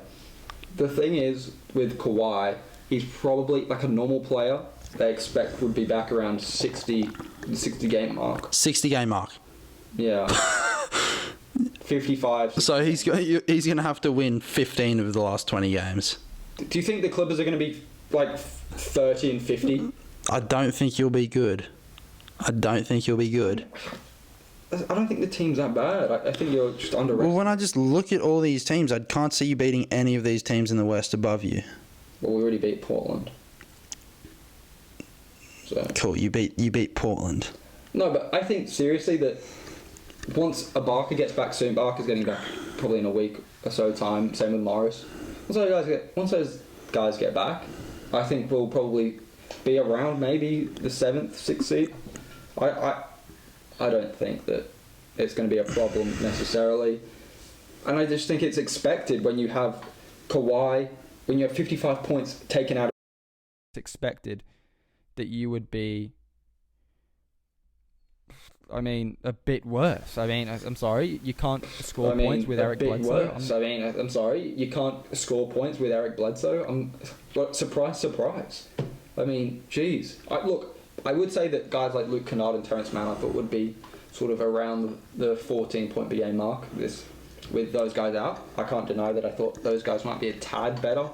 the thing is, with Kawhi... He's probably, like a normal player, they expect would be back around the 60 game mark. 60 game mark? Yeah. 55. So he's going to have to win 15 of the last 20 games. Do you think the Clippers are going to be like 30 and 50? I don't think you'll be good. I don't think the team's that bad. I think you're just underrated. Well, when I just look at all these teams, I can't see you beating any of these teams in the West above you. Well, we already beat Portland. So. Cool, you beat Portland. No, but I think seriously that once Ibaka gets back soon, Ibaka's getting back probably in a week or so time. Same with Morris. Once those guys get back, I think we'll probably be around maybe the 7th, 6th seed. I don't think that it's going to be a problem necessarily, and I just think it's expected when you have Kawhi, when you have 55 points taken out. It's expected that you would be, I mean, a bit worse. I mean, I'm sorry, you can't score points with Eric Bledsoe. I'm sorry, you can't score points with Eric Bledsoe. Surprise, surprise. I mean, jeez. I would say that guys like Luke Kennard and Terrence Mann I thought would be sort of around the 14-point per game mark with those guys out. I can't deny that I thought those guys might be a tad better.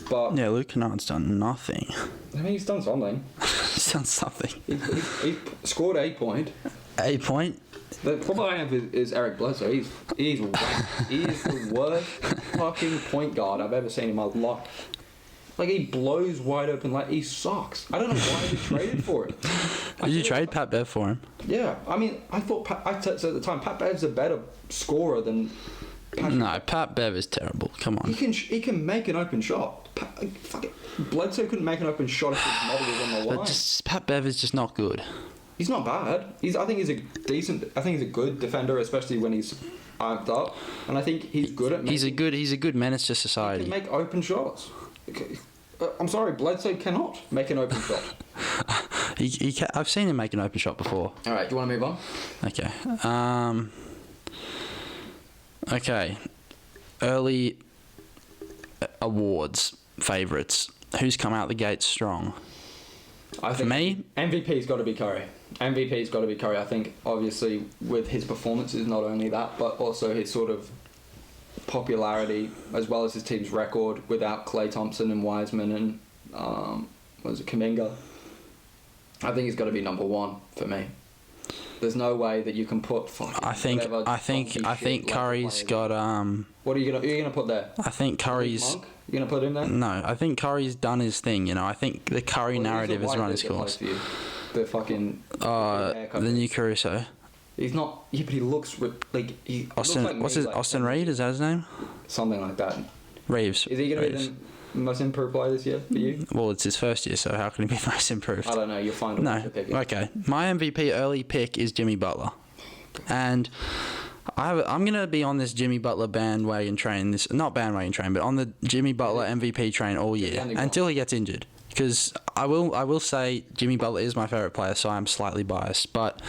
But yeah, Luke Kennard's done nothing. I mean, he's done something. He's done something. He scored 8 point. 8 point? The problem I have is Eric Bledsoe. He is the worst fucking point guard I've ever seen in my life. Like, he blows wide open. Like, he sucks. I don't know why they traded for him. Did you trade Pat Bev for him? Yeah. I mean, I thought I said at the time, Pat Bev's a better scorer than Patrick. No, Pat Bev is terrible. Come on. He can make an open shot. Bledsoe couldn't make an open shot if his model was on the line. But Pat Bev is just not good. He's not bad. I think he's a good defender, especially when he's amped up. And I think he's good at he's a good menace to society. He can make open shots. I'm sorry, Bledsoe cannot make an open shot. I've seen him make an open shot before. All right, do you want to move on? Okay. Okay. Early awards favourites. Who's come out the gate strong? I think for me, MVP's got to be Curry. I think obviously with his performances, not only that, but also his sort of popularity as well as his team's record without Klay Thompson and Wiseman and Kuminga. I think he's got to be number one for me. There's no way that you can put. I think Curry's got. What are you gonna put there? I think Curry's. Monk? You gonna put him there? No, I think Curry's done his thing. You know, I think the Curry narrative has run its course. The fucking. The new Caruso. He's not. Yeah, but he looks like he. Austin. Looks like what's his? like Austin Reed, is that his name? Something like that. Reeves. Is he gonna be the most improved player this year for you? Well, it's his first year, so how can he be most improved? I don't know. You'll find. No. Okay. My MVP early pick is Jimmy Butler, and I'm gonna be on this Jimmy Butler bandwagon train. Not bandwagon train, but on the Jimmy Butler MVP train all year until he gets injured. Because I will say Jimmy Butler is my favorite player, so I'm slightly biased, but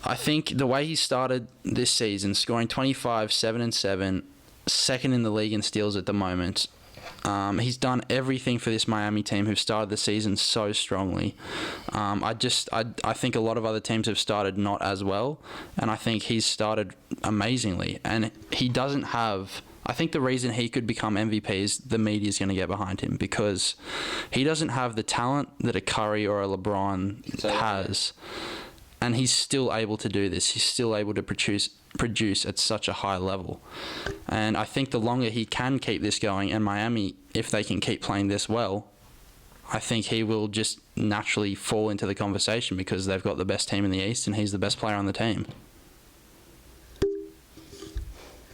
I think the way he started this season, scoring 25, 7 and 7, second in the league in steals at the moment. He's done everything for this Miami team who've started the season so strongly. I think a lot of other teams have started not as well, and I think he's started amazingly. And he doesn't have... I think the reason he could become MVP is the media's going to get behind him, because he doesn't have the talent that a Curry or a LeBron has. And he's still able to do this. He's still able to produce at such a high level. And I think the longer he can keep this going, and Miami, if they can keep playing this well, I think he will just naturally fall into the conversation because they've got the best team in the East and he's the best player on the team.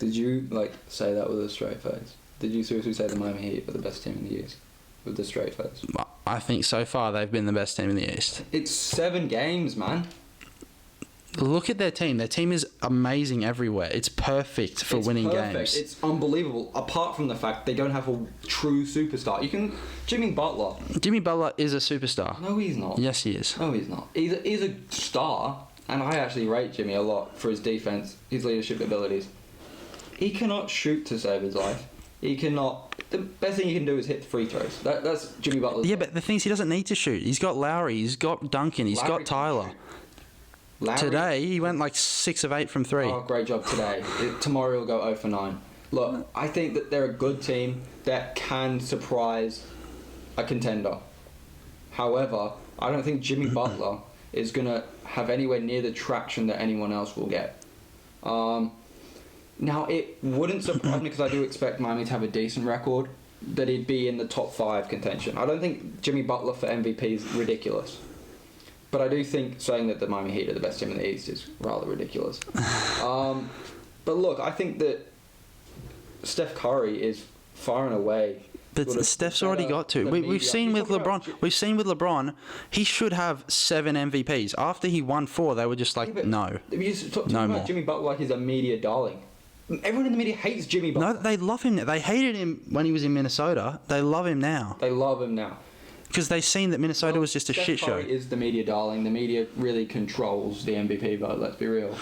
Did you say that with a straight face? Did you seriously say the Miami Heat are the best team in the East with a straight face? I think so far they've been the best team in the East. It's 7 games, man. Look at their team. Their team is amazing everywhere. It's perfect for winning games. It's unbelievable. Apart from the fact they don't have a true superstar. Jimmy Butler. Jimmy Butler is a superstar. No, he's not. Yes, he is. No, he's not. He's a star, and I actually rate Jimmy a lot for his defense, his leadership abilities. He cannot shoot to save his life. He cannot. The best thing he can do is hit free throws. That's Jimmy Butler. Yeah, but the thing is, he doesn't need to shoot. He's got Lowry. He's got Duncan. He's got Tyler. Lowry, Today, he went like 6 of 8 from 3. Oh, great job today. Tomorrow he'll go 0 for 9. Look, I think that they're a good team that can surprise a contender. However, I don't think Jimmy Butler is going to have anywhere near the traction that anyone else will get. Now, it wouldn't surprise me because I do expect Miami to have a decent record, that he'd be in the top 5 contention. I don't think Jimmy Butler for MVP is ridiculous. But I do think saying that the Miami Heat are the best team in the East is rather ridiculous. But look, I think that Steph Curry is far and away. But Steph's already got 2. We've seen with LeBron. We've seen with LeBron. He should have 7 MVPs. After he won 4, they were just like, no, no more. Jimmy Butler like he's a media darling. Everyone in the media hates Jimmy Butler. No, they love him. They hated him when he was in Minnesota. They love him now. They love him now. Because they've seen that Minnesota was just a shit show. Steph Curry is the media darling. The media really controls the MVP vote, let's be real.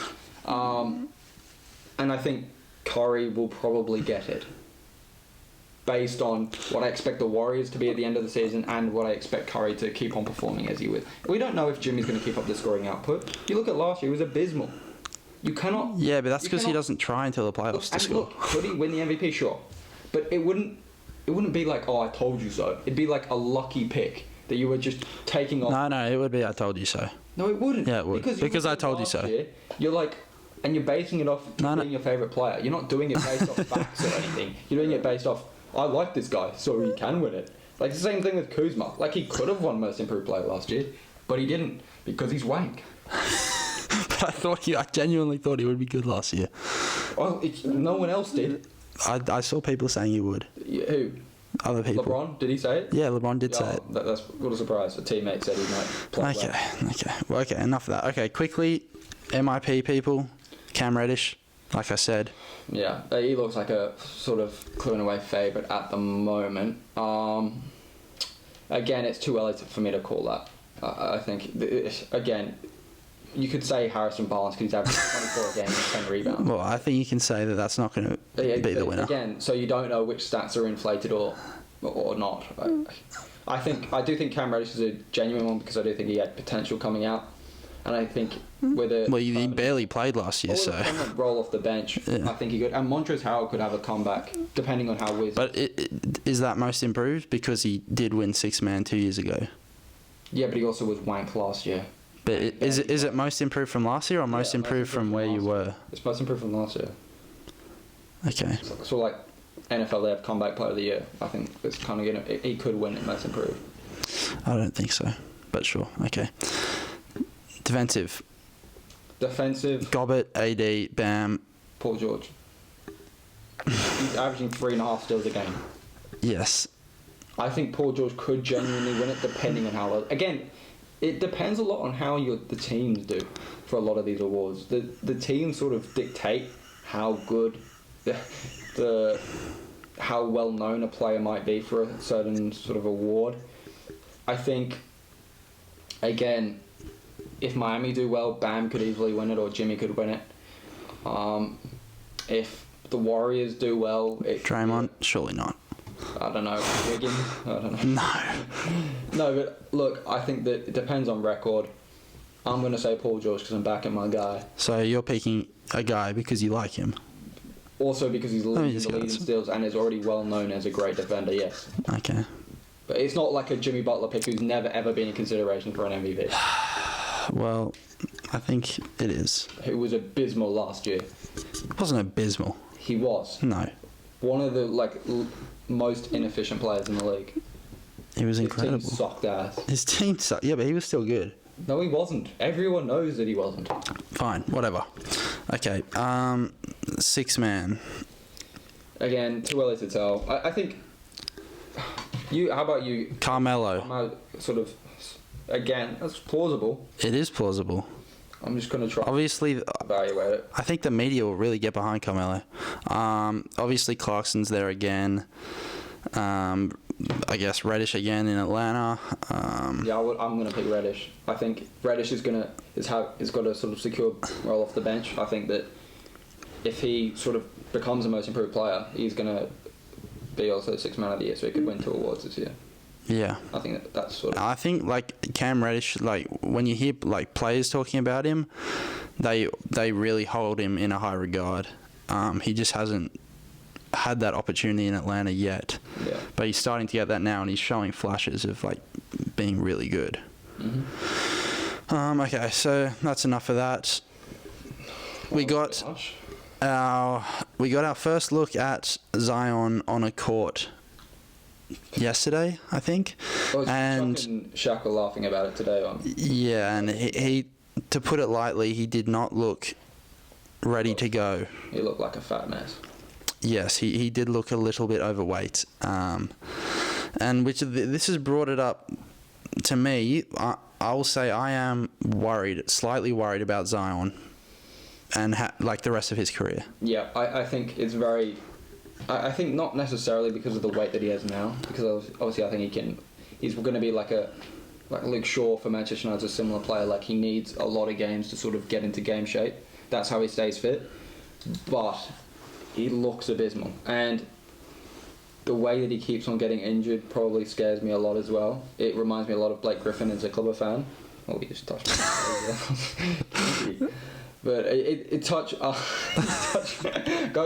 And I think Curry will probably get it. Based on what I expect the Warriors to be at the end of the season and what I expect Curry to keep on performing as he would. We don't know if Jimmy's going to keep up the scoring output. You look at last year, he was abysmal. You cannot... Yeah, but that's because he doesn't try until the playoffs to score. Look, could he win the MVP? Sure. But it wouldn't be like, oh, I told you so. It'd be like a lucky pick that you were just taking off. No, it would be I told you so. No, it wouldn't. Yeah, it would. Because I told you so. Year, you're like... And you're basing it off being your favourite player. You're not doing it based off facts or anything. You're doing it based off... I like this guy, so he can win it. Like the same thing with Kuzma. Like he could have won Most Improved Player last year, but he didn't because he's wank. But I genuinely thought he would be good last year. Well, no one else did. I saw people saying he would. Who? Other people. LeBron? Did he say it? Yeah, LeBron did say it. That's what a surprise. A teammate said he might play. Okay. Well, okay, enough of that. Okay, quickly, MIP people, Cam Reddish, like I said. Yeah, he looks like a sort of clearing away favourite at the moment. Again, it's too early for me to call that. I think, again, you could say Harrison Barnes because he's averaging 24 a game and 10 rebounds. Well, I think you can say that that's not going to be the winner. Again, so you don't know which stats are inflated or not. I do think Cam Reddish is a genuine one because I do think he had potential coming out. And I think with a... Well, he barely played last year, so... roll off the bench, yeah. I think he could. And Montrezl Harrell could have a comeback, depending on how Wiz... But is that most improved? Because he did win 6-man 2 years ago. Yeah, but he also was wank last year. But is it most improved from last year or most improved from where you were? It's most improved from last year. Okay. So like NFL, they have comeback player of the year. I think it's kind of he could win it most improved. I don't think so, but sure. Okay. Defensive. Gobert, AD, Bam. Paul George. He's averaging 3.5 steals a game. Yes. I think Paul George could genuinely win it, depending on how well. Again, it depends a lot on how the teams do for a lot of these awards. The teams sort of dictate how good how well known a player might be for a certain sort of award. I think, again, if Miami do well, Bam could easily win it, or Jimmy could win it. If the Warriors do well... Draymond? Surely not. I don't know. Wiggins? I don't know. No, but look, I think that it depends on record. I'm going to say Paul George because I'm backing my guy. So you're picking a guy because you like him? Also because he's leading the lead in steals and is already well known as a great defender, yes. Okay. But it's not like a Jimmy Butler pick who's never ever been in consideration for an MVP. Well, I think it is. He was abysmal last year. It wasn't abysmal. He was. No. One of the most inefficient players in the league. He was incredible. His team sucked ass. His team sucked. Yeah, but he was still good. No, he wasn't. Everyone knows that he wasn't. Fine, whatever. Okay, 6-man. Again, too early to tell. I think... How about you? Carmelo. Sort of... Again, that's plausible. It is plausible. I'm just going to try obviously evaluate it. I think the media will really get behind Carmelo. Obviously Clarkson's there again. I guess Reddish again in Atlanta. I'm going to pick Reddish. I think Reddish is got a sort of secure role off the bench. I think that if he sort of becomes the most improved player, he's going to be also 6-man of the year, so he could win 2 awards this year. Yeah. I think that's sort of... I think, like, Cam Reddish, like, when you hear, like, players talking about him, they really hold him in a high regard. He just hasn't had that opportunity in Atlanta yet. Yeah. But he's starting to get that now, and he's showing flashes of, like, being really good. Mm-hmm. Okay, so that's enough of that. We got our first look at Zion on a court yesterday, I think. Well, and Chuck and Shaq were laughing about it today on... Yeah, and he, to put it lightly, he did not look ready to go. He looked like a fat mess. Yes, he did look a little bit overweight. And this has brought it up to me. I will say I am slightly worried about Zion and like the rest of his career. Yeah, I think it's very... I think not necessarily because of the weight that he has now, because obviously I think he's going to be like Luke Shaw for Manchester United, a similar player. Like, he needs a lot of games to sort of get into game shape. That's how he stays fit. But he looks abysmal, and the way that he keeps on getting injured probably scares me a lot as well. It reminds me a lot of Blake Griffin as a club fan. Oh, he just touched me. But it touched... Go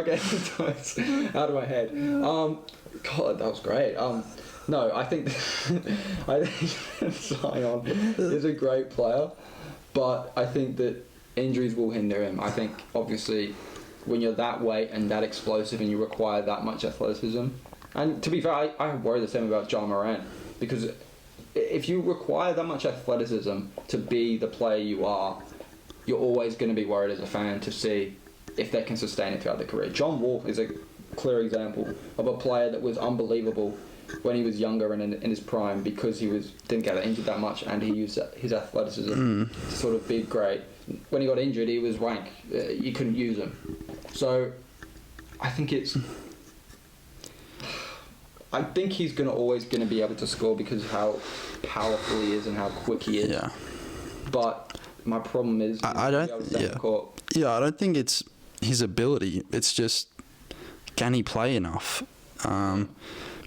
get the toes out of my head. God, that was great. No, I think Zion is a great player, but I think that injuries will hinder him. I think, obviously, when you're that weight and that explosive and you require that much athleticism, and to be fair, I worry the same about John Morant, because if you require that much athleticism to be the player you are, you're always going to be worried as a fan to see if they can sustain it throughout their career. John Wall is a clear example of a player that was unbelievable when he was younger and in his prime, because he didn't get injured that much and he used his athleticism to sort of be great. When he got injured, he was rank. You couldn't use him. So I think he's always going to be able to score because of how powerful he is and how quick he is. Yeah. But my problem is I don't think it's his ability. It's just, can he play enough?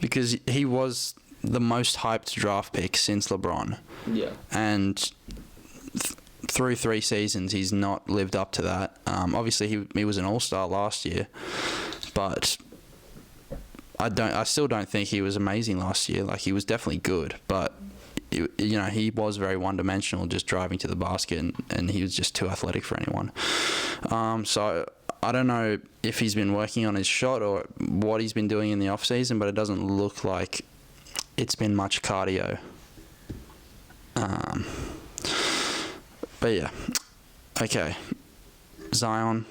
Because he was the most hyped draft pick since LeBron. Yeah. And through 3 seasons, he's not lived up to that. Obviously, he was an all-star last year, but I still don't think he was amazing last year. Like, he was definitely good, but he was very one-dimensional, just driving to the basket, and he was just too athletic for anyone. So I don't know if he's been working on his shot or what he's been doing in the off-season, but it doesn't look like it's been much cardio. But yeah. Okay. Zion,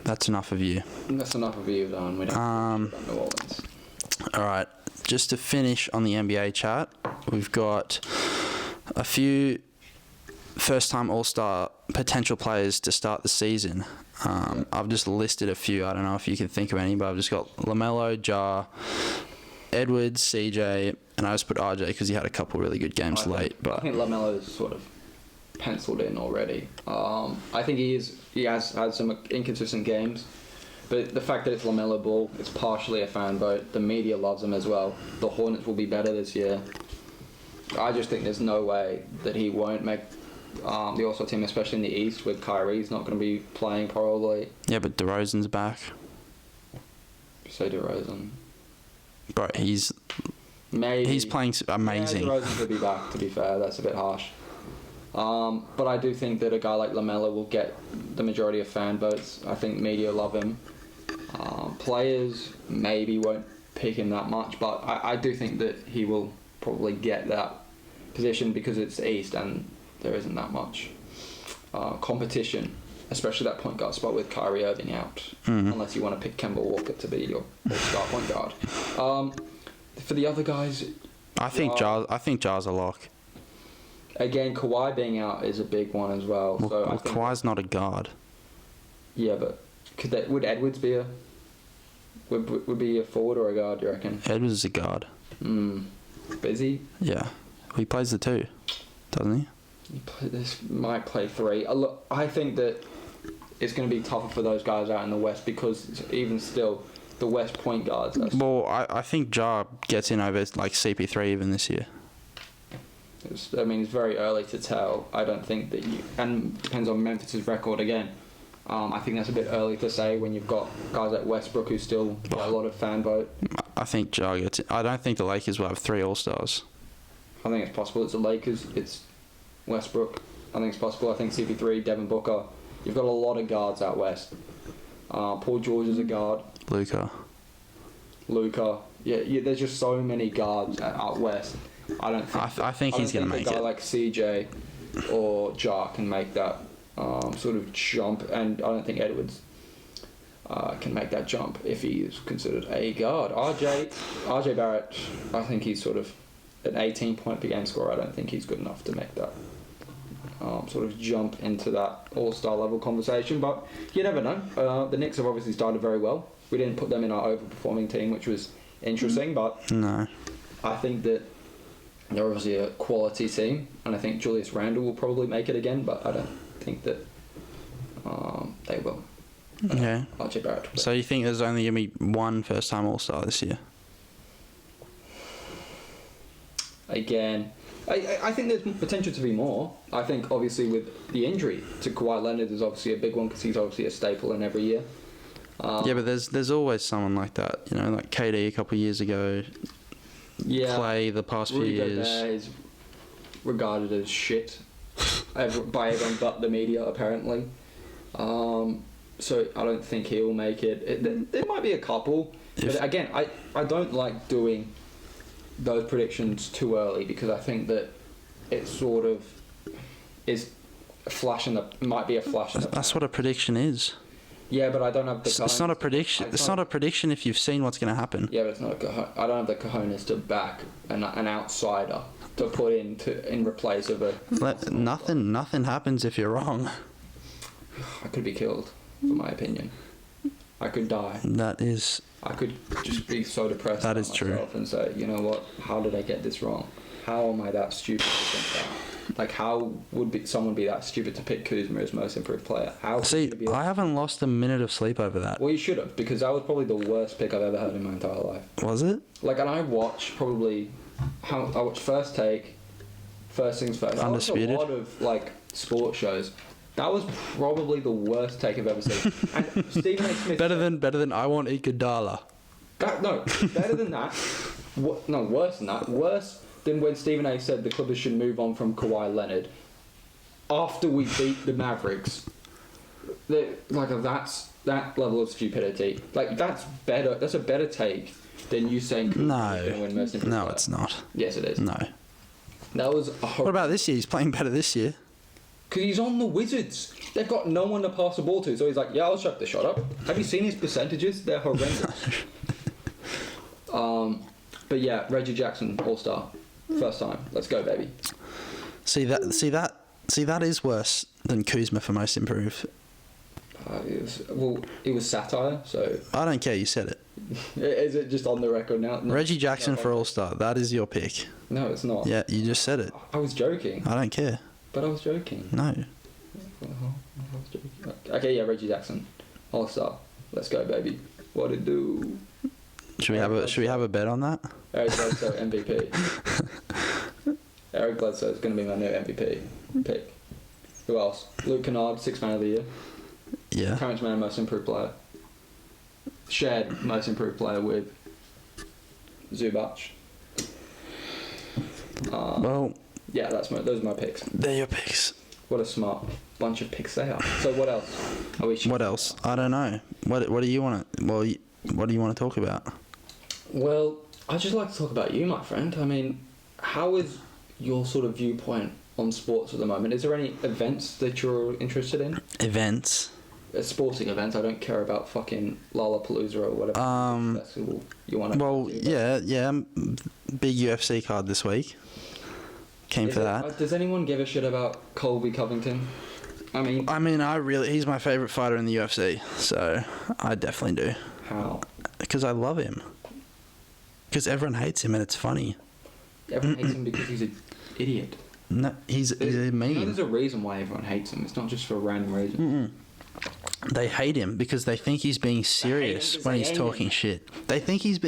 that's enough of you. That's enough of you, Zion. We don't about New Orleans. All right. Just to finish on the NBA chat, we've got a few first-time All-Star potential players to start the season. I've just listed a few. I don't know if you can think of any, but I've just got LaMelo, Ja, Edwards, CJ, and I just put RJ because he had a couple really good games late. But I think LaMelo's sort of penciled in already. I think he has had some inconsistent games. But the fact that it's LaMelo Ball, it's partially a fan vote. The media loves him as well. The Hornets will be better this year. I just think there's no way that he won't make the All-Star team, especially in the East, with Kyrie. He's not going to be playing probably. Yeah, but DeRozan's back. So DeRozan. Bro, he's playing amazing. Yeah, DeRozan could be back, to be fair. That's a bit harsh. But I do think that a guy like LaMelo will get the majority of fan votes. I think media love him. Players maybe won't pick him that much, but I do think that he will probably get that position because it's the East and there isn't that much competition, especially that point guard spot with Kyrie Irving out, unless you want to pick Kemba Walker to be your all-star point guard. For the other guys, I think Ja's a lock. Again, Kawhi being out is a big one as well. So I think Kawhi's not a guard. Yeah, but would Edwards be would be a forward or a guard, do you reckon? Edwards is a guard. Busy? Yeah. He plays the 2, doesn't he? This might play 3. Look, I think that it's going to be tougher for those guys out in the West because even still, the West point guards. Well, I think Ja gets in over like CP3 even this year. It's very early to tell. I don't think that and depends on Memphis's record again. I think that's a bit early to say when you've got guys like Westbrook who still get a lot of fan vote. I think I don't think the Lakers will have 3 All-Stars. I think it's possible. It's the Lakers. It's Westbrook. I think it's possible. I think CP3, Devin Booker. You've got a lot of guards out west. Paul George is a guard. Luka. Yeah, there's just so many guards out west. I think he's going to make it. A guy like CJ or Ja can make that sort of jump, and I don't think Edwards can make that jump if he is considered a guard. RJ Barrett, I think he's sort of an 18-point per game scorer. I don't think he's good enough to make that sort of jump into that all-star level conversation, but you never know. The Knicks have obviously started very well. We didn't put them in our overperforming team, which was interesting, but no, I think that they're obviously a quality team, and I think Julius Randle will probably make it again, but I don't think that they will. Okay. RJ Barrett. So you think there's only going to be one first-time All-Star this year? Again, I think there's potential to be more. I think obviously with the injury to Kawhi Leonard is obviously a big one because he's obviously a staple in every year. Yeah, but there's always someone like that, like KD a couple of years ago. Yeah. Clay the past few years. Gobert is regarded as shit by everyone but the media apparently. So I don't think he'll make it. There might be a couple, but again, I don't like doing those predictions too early because I think that it sort of is might be a flash in the pan. That's what a prediction is. Yeah, but I don't have the cojones. It's not a prediction. It's not a prediction if you've seen what's going to happen. Yeah, but it's not I don't have the cojones to back an outsider to put in replace of a... Nothing happens if you're wrong. I could be killed, for my opinion. I could die. I could just be so depressed that about is true. myself and say, you know what, how did I get this wrong? How am I that stupid to think that? Like, how would someone be that stupid to pick Kuzma as most improved player? I haven't lost a minute of sleep over that. Well, you should have, because that was probably the worst pick I've ever heard in my entire life. Was it? Like, and I watched First Take, First Things First. Undisputed. I watched a lot of, like, sports shows. That was probably the worst take I've ever seen. And Stephen A. Smith... better than I Want Iguodala. No, better than that. Worse than that. Worse than when Stephen A. said the Clippers should move on from Kawhi Leonard after we beat the Mavericks. That's that level of stupidity. Like, that's better. That's a better take than you saying Kuzma's going to win most improved player. It's not. Yes, it is. No. That was What about this year? He's playing better this year. Because he's on the Wizards. They've got no one to pass the ball to, so he's like, yeah, I'll chuck the shot up. Have you seen his percentages? They're horrendous. But yeah, Reggie Jackson, All-Star. First time. Let's go, baby. See that is worse than Kuzma for most improved. It was satire, so... I don't care, you said it. Is it just on the record now? No, Reggie Jackson for All-Star, that is your pick. No, it's not. Yeah, you just said it. I was joking. I don't care. But I was joking. No. I was joking. Okay, yeah, Reggie Jackson. All-Star. Let's go, baby. What it do? Should we have a bet on that? Eric Bledsoe, MVP. Eric Bledsoe is going to be my new MVP pick. Who else? Luke Kennard, 6th man of the year. Yeah. Terrence Mann, most improved player. Shared most improved player with Zubac. Yeah, those are my picks. They're your picks. What a smart bunch of picks they are. So what else? What else? I don't know. What do you want to? Well, what do you want to talk about? Well, I'd just like to talk about you, my friend. I mean, how is your sort of viewpoint on sports at the moment? Is there any events that you're interested in? Events? Sporting events. I don't care about fucking Lollapalooza or whatever festival you want to. Well, yeah. Big UFC card this week. Came for that. Does anyone give a shit about Colby Covington? I mean, he's my favourite fighter in the UFC, so I definitely do. How? Because I love him. Because everyone hates him and it's funny. Everyone hates him because he's an idiot. No, he's a meme. There's a reason why everyone hates him. It's not just for a random reason. They hate him because they think he's being serious when he's talking shit. They think he's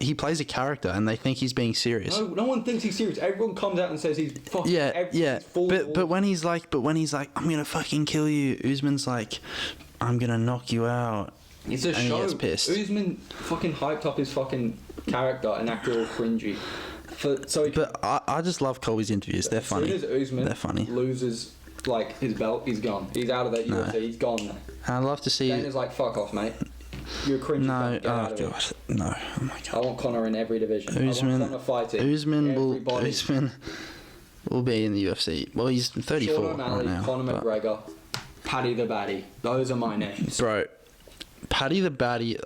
he plays a character, and they think he's being serious. No one thinks he's serious. Everyone comes out and says he's fucking. Yeah. But when he's like, I'm gonna fucking kill you. Usman's like, I'm gonna knock you out. It's a show. He gets pissed. Usman fucking hyped up his fucking character and acted all cringy. I just love Colby's interviews. They're funny. As soon as Usman They're funny. loses like his belt, he's gone. He's out of that UFC. He's gone now. I'd love to see. Dana's like, fuck off, mate. You're cringy. No, Get out of it. God, no. Oh my God. I want Conor in every division. Usman, I want Conor fighting. Usman will be in the UFC. Well, he's 34 Sean O'Malley, right now. Conor McGregor, Paddy the Baddy. Those are my names. Bro, Paddy the Baddy.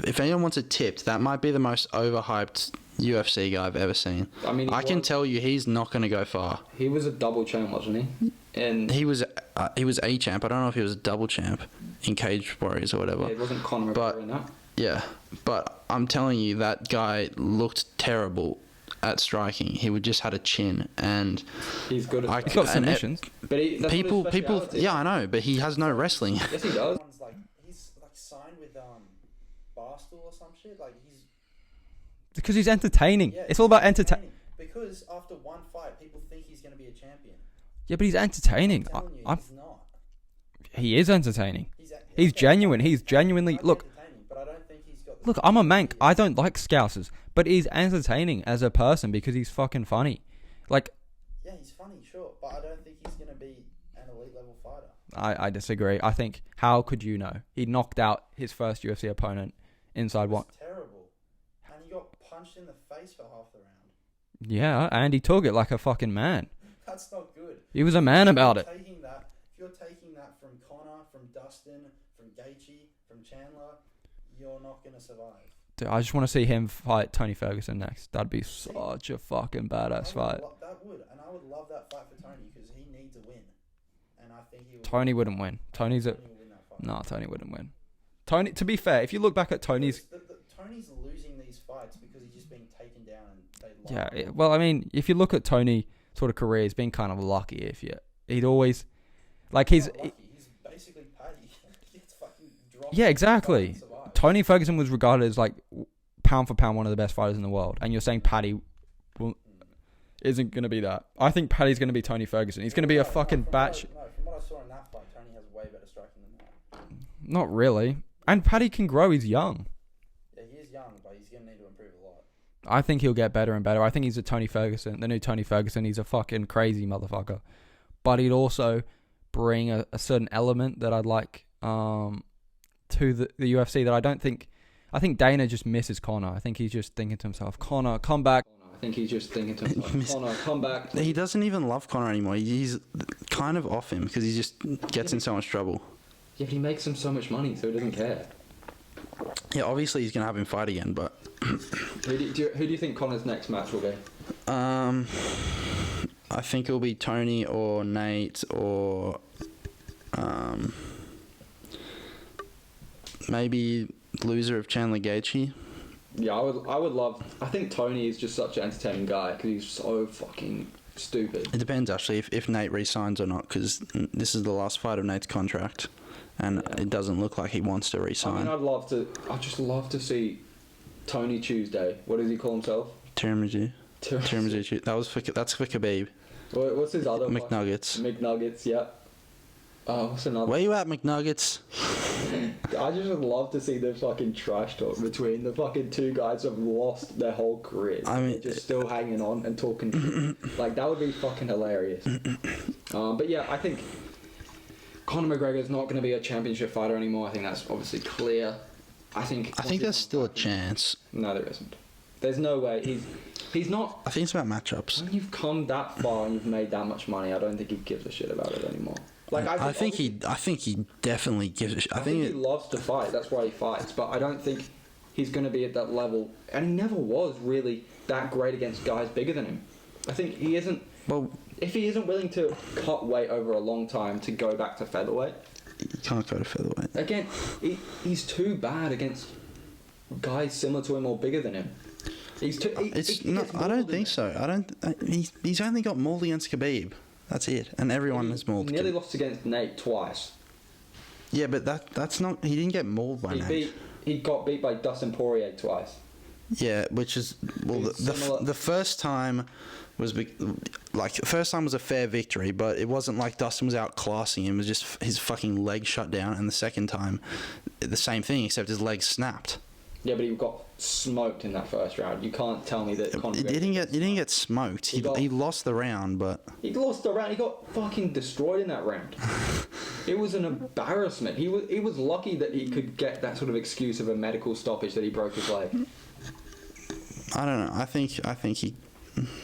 If anyone wants it tipped, that might be the most overhyped UFC guy I've ever seen. I mean, I can tell you, he's not going to go far. He was a double champ, wasn't he? And he was a champ. I don't know if he was a double champ in Cage Warriors or whatever. Yeah, it wasn't Conor McGregor in that. Yeah, but I'm telling you, that guy looked terrible at striking. He would just had a chin, and he's good at he's got submissions. But people, yeah, I know, but he has no wrestling. Yes, he does. He's like signed with Barstool or some shit. Like he's because he's entertaining. Yeah, it's all about entertaining. Because after one fight, people think he's going to be a champion. Yeah, but he's entertaining. He's not. He is entertaining. He's genuine. He's genuinely look. But I don't think he's got. Look, I'm a mank. I don't like Scousers, but he's entertaining as a person because he's fucking funny. Like. Yeah, he's funny, sure, but I don't think he's going to be an elite level fighter. I disagree. I think how could you know? He knocked out his first UFC opponent inside one. Terrible. And he got punched in the face for half the round. Yeah, and he took it like a fucking man. That's not good. He was a man about it. If you're taking that from Conor, from Dustin, from Gaethje, from Chandler, you're not going to survive. Dude, I just want to see him fight Tony Ferguson next. That'd be such a fucking badass fight. That would, and I would love that fight for Tony because he needs a win. And I think he would. Tony wouldn't win. Tony wouldn't win. Tony, to be fair, if you look back at Tony's... Tony's losing these fights because he's just being taken down and they yeah, well, I mean, if you look at Tony sort of career, he's been kind of lucky. He'd always... Like, he's basically Paddy. He gets fucking dropped. Yeah, exactly. Tony Ferguson was regarded as, like, pound for pound one of the best fighters in the world. And you're saying Paddy isn't going to be that. I think Paddy's going to be Tony Ferguson. He's going to be a fucking batch... No, from what I saw in that fight, Tony has way better striking than that. Not really. And Paddy can grow. He's young. Yeah, he is young, but he's going to need to improve a lot. I think he'll get better and better. I think he's a Tony Ferguson, the new Tony Ferguson. He's a fucking crazy motherfucker. But he'd also bring a certain element that I'd like to the UFC that I don't think... I think Dana just misses Conor. I think he's just thinking to himself, Conor, come back. I think he's just thinking to himself, Conor, come back. He doesn't even love Conor anymore. He's kind of off him because he just gets in so much trouble. Yeah, but he makes him so much money, so he doesn't care. Yeah, obviously he's going to have him fight again, but... Who do you think Conor's next match will be? I think it'll be Tony or Nate or... maybe loser of Chandler Gaethje. Yeah, I would love... I think Tony is just such an entertaining guy because he's so fucking stupid. It depends, actually, if Nate re-signs or not, because this is the last fight of Nate's contract, and it doesn't look like he wants to re-sign. I mean, I'd just love to see Tony Tuesday. What does he call himself? Tiramisu. That's for Khabib. What's his other McNuggets. McNuggets, yeah. What's another? Where you at, McNuggets? I just would love to see the fucking trash talk between the fucking two guys who have lost their whole careers. I mean, just still hanging on and talking. Like, that would be fucking hilarious. But yeah, I think Conor McGregor's not going to be a championship fighter anymore. I think that's obviously clear. I think there's still a chance. No, there isn't. There's no way. He's not... I think it's about matchups. When you've come that far and you've made that much money, I don't think he gives a shit about it anymore. Like, I think he definitely gives a shit. I think he loves to fight. That's why he fights. But I don't think he's going to be at that level. And he never was really that great against guys bigger than him. I think he isn't... Well, if he isn't willing to cut weight over a long time to go back to featherweight... You can't go to featherweight. Again, he's too bad against guys similar to him or bigger than him. He's too... I don't think so. He's only got mauled against Khabib. That's it. And everyone has mauled. He nearly lost against Nate twice. Yeah, but that's not. He didn't get mauled by Nate. He got beat by Dustin Poirier twice. Yeah, which is the first time was first time was a fair victory, but it wasn't like Dustin was outclassing him. It was just his fucking leg shut down, and the second time, the same thing except his leg snapped. Yeah, but he got smoked in that first round. You can't tell me that. He didn't get smoked. He lost the round, but he lost the round. He got fucking destroyed in that round. It was an embarrassment. He was lucky that he could get that sort of excuse of a medical stoppage that he broke his leg. I don't know. I think he.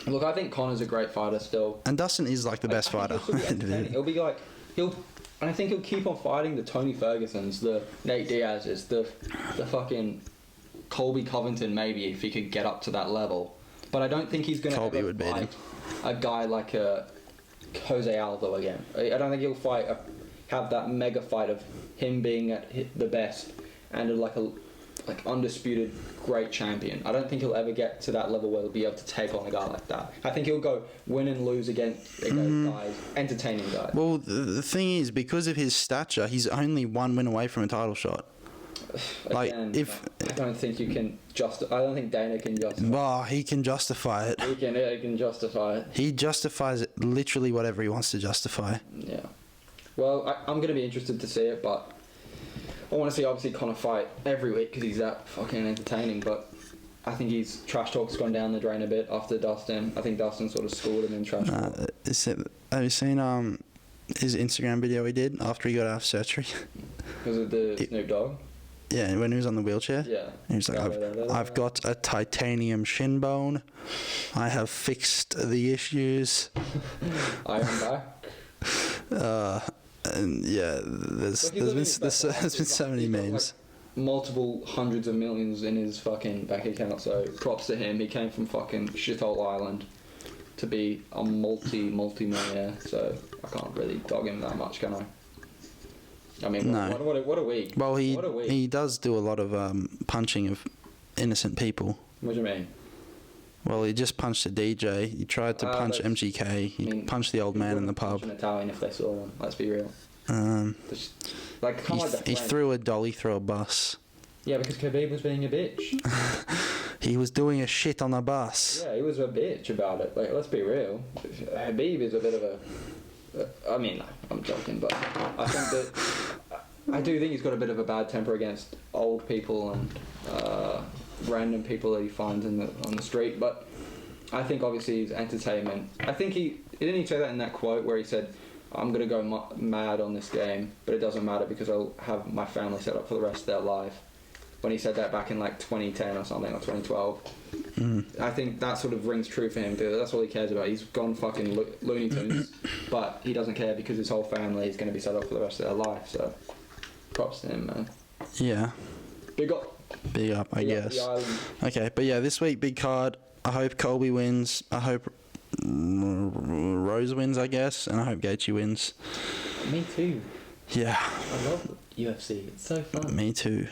Look, I think Conor's a great fighter still. And Dustin is like the best fighter. He'll be like and I think he'll keep on fighting the Tony Fergusons, the Nate Diaz's, the fucking Colby Covington maybe if he could get up to that level. But I don't think he's going to fight a guy like Jose Aldo again. I don't think he'll have that mega fight of him being at the best and like undisputed great champion. I don't think he'll ever get to that level where he'll be able to take on a guy like that. I think he'll go win and lose against guys, entertaining guys. Well, the thing is, because of his stature, he's only one win away from a title shot. Again, I don't think you can I don't think Dana can justify. Well, he can justify it. He can justify it. He justifies it literally whatever he wants to justify. Yeah. Well, I'm going to be interested to see it, but I want to see obviously Conor fight every week because he's that fucking entertaining. But I think his trash talk's gone down the drain a bit after Dustin. I think Dustin sort of schooled him in trash talk. Have you seen his Instagram video he did after he got out of surgery? Was it the Snoop Dogg? Yeah, when he was on the wheelchair. Yeah. He was like, I've got a titanium shin bone. I have fixed the issues. I am back. And yeah, there's been so many memes. Like multiple hundreds of millions in his fucking bank account. So props to him. He came from fucking shithole Island to be a multi-millionaire. So I can't really dog him that much, can I? I mean, no. What a week. Well, he does do a lot of punching of innocent people. What do you mean? Well, he just punched a DJ. He tried to punch MGK. He punched the old man in the pub. An Italian if they saw one. Let's be real. He threw a dolly through a bus. Yeah, because Khabib was being a bitch. He was doing a shit on a bus. Yeah, he was a bitch about it. Like, let's be real. Khabib is a bit of a... I mean, I'm joking, but I think that... I do think he's got a bit of a bad temper against old people and random people that he finds on the street, but I think obviously his entertainment... I think didn't he say that in that quote where he said, I'm going to go mad on this game, but it doesn't matter because I'll have my family set up for the rest of their life. When he said that back in like 2010 or something, or 2012. I think that sort of rings true for him, because that's all he cares about. He's gone fucking Looney Tunes, but he doesn't care because his whole family is going to be set up for the rest of their life, so props to him, man. Yeah. Big up, I guess. Okay, but yeah, this week, big card. I hope Colby wins. I hope Rose wins, I guess, and I hope Gaethje wins. Me too. Yeah. I love UFC. It's so fun. Me too.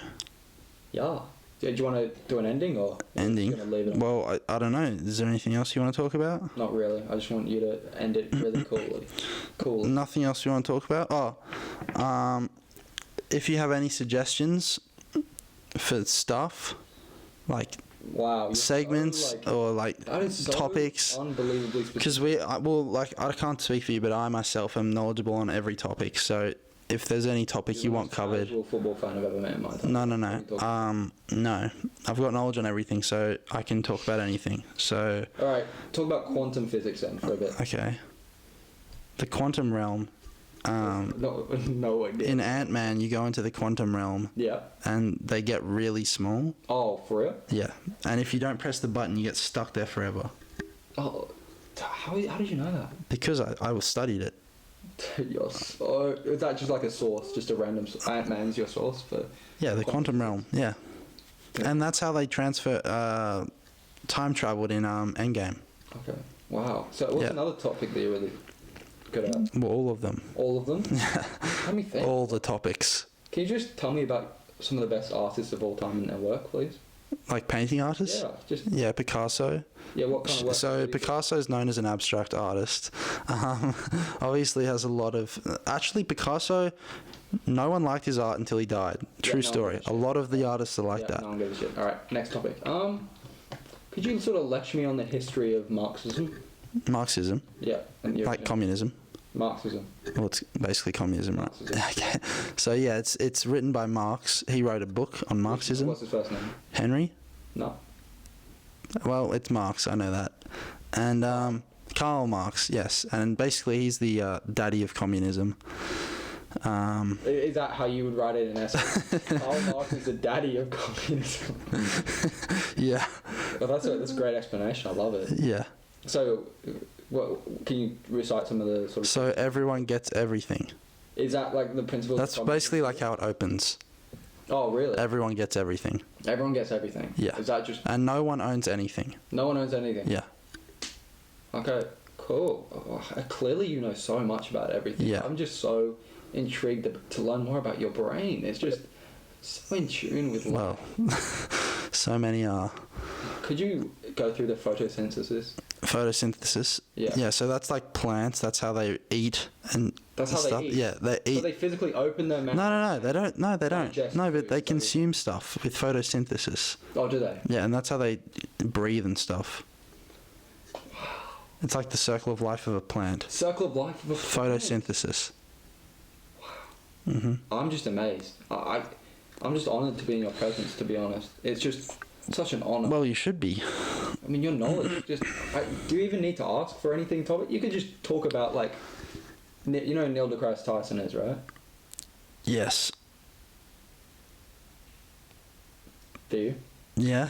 Yeah. Do you want to do an ending or? Ending? Well, I don't know. Is there anything else you want to talk about? Not really. I just want you to end it really coolly. Cool. Nothing else you want to talk about? Oh, if you have any suggestions for stuff, like segments or like topics, unbelievably specific. Because I can't speak for you, but I myself am knowledgeable on every topic. So if there's any topic you want covered, you're the most casual football fan I've ever met in my time. No. No, I've got knowledge on everything, so I can talk about anything. So. All right, talk about quantum physics then for a bit. Okay. The quantum realm. No idea. In Ant-Man, you go into the quantum realm. Yeah. And they get really small. Oh, for real? Yeah. And if you don't press the button, you get stuck there forever. Oh, how did you know that? Because I studied it. Is that just like a source, just a random... Ant-Man's your source for... Yeah, the quantum realm, yeah. And that's how they transfer... time travelled in Endgame. Okay. Wow. So what's another topic that you're really good at? Well, all of them. All of them? Let me think. All the topics. Can you just tell me about some of the best artists of all time and their work, please? Like painting artist? Yeah, just Picasso. yeah. What kind of work? So Picasso is known as an abstract artist. Obviously has a lot of... Actually, Picasso, no one liked his art until he died. True story. A lot of the artists are like that. No one gives a shit. All right, next topic. Could you sort of lecture me on the history of Marxism? Marxism? Yeah. Like communism? Marxism. Well, it's basically communism, right? Marxism. Okay. So yeah, it's written by Marx. He wrote a book on Marxism. What's his first name? Henry? No. Well, it's Marx, I know that. And Karl Marx, yes. And basically he's the daddy of communism. Is that how you would write it in essay? Karl Marx is the daddy of communism. Yeah. Well, that's a great explanation. I love it. Yeah. So, can you recite some of the sort of... So everyone gets everything. Is that like the principle? That's basically like how it opens. Oh, really? Everyone gets everything. Everyone gets everything? Yeah. Is that just... And no one owns anything. No one owns anything? Yeah. Okay, cool. Oh, clearly you know so much about everything. Yeah. I'm just so intrigued to learn more about your brain. It's just so in tune with life. Well, so many are. Could you go through the photosynthesis? Photosynthesis? Yeah. Yeah, so that's like plants. That's how they eat and That's how stuff. they eat? Yeah, they eat. So they physically open their mouth? No, they don't. No, they don't. Digest No, but food, they so- consume stuff with photosynthesis. Oh, do they? Yeah, and that's how they breathe and stuff. It's like the circle of life of a plant. Circle of life of a plant. Photosynthesis. Mhm. I'm just amazed. I'm just honoured to be in your presence, to be honest. It's just such an honour. Well, you should be. I mean, your knowledge, just... do you even need to ask for anything, Topic? You could just talk about, like... You know who Neil deGrasse Tyson is, right? Yes. Do you? Yeah.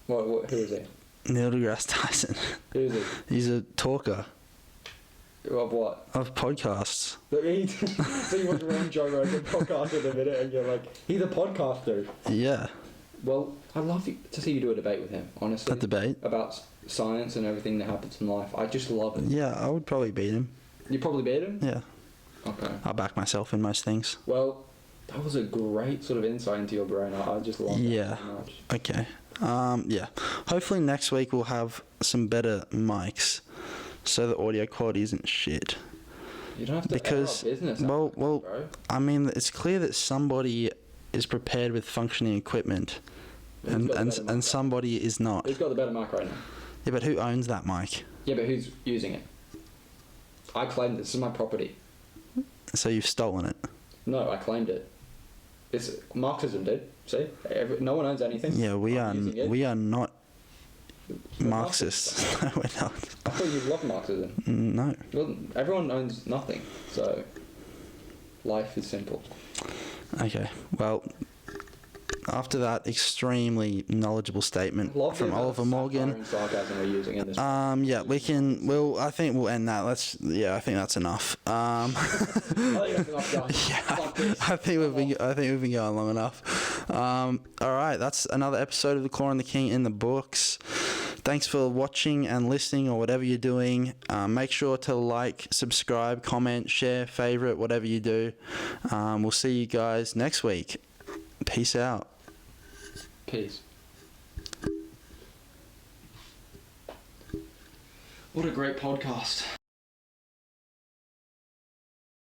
Who is he? Neil deGrasse Tyson. Who is he? He's a talker Of what? of podcasts. So you want to run Joe Rogan podcast in a minute and you're like, he's a podcaster. Yeah. Well, I'd love to see you do a debate with him, honestly. A debate? About science and everything that happens in life. I just love it. Yeah, I would probably beat him. You probably beat him? Yeah. Okay. I'll back myself in most things. Well, that was a great sort of insight into your brain. I just love Yeah. that so much. Okay. Yeah. Hopefully next week we'll have some better mics so the audio quality isn't shit. You don't have to Because, air our business. well, bro. I mean, it's clear that somebody is prepared with functioning equipment and somebody is not. Who's got the better mic right now? Yeah, but who owns that mic? Yeah, but who's using it? I claimed this is my property. So you've stolen it. No, I claimed it. It's Marxism, dude. See? No one owns anything. Yeah, we I'm using it. are not We're Marxists. No, we're not. I thought you loved Marxism. No. Well, everyone owns nothing, so life is simple. Okay. Well, after that extremely knowledgeable statement Love from the amount Oliver of Morgan. satire and sarcasm we're using in this. Yeah, we can. I think we'll end that. I think that's enough. I think that's enough, guys. Yeah, Fuck this. I think we've been going long enough. All right, that's another episode of The Claw and the King in the books. Thanks for watching and listening, or whatever you're doing. Make sure to like, subscribe, comment, share, favorite, whatever you do. We'll see you guys next week. Peace out. Peace. What a great podcast.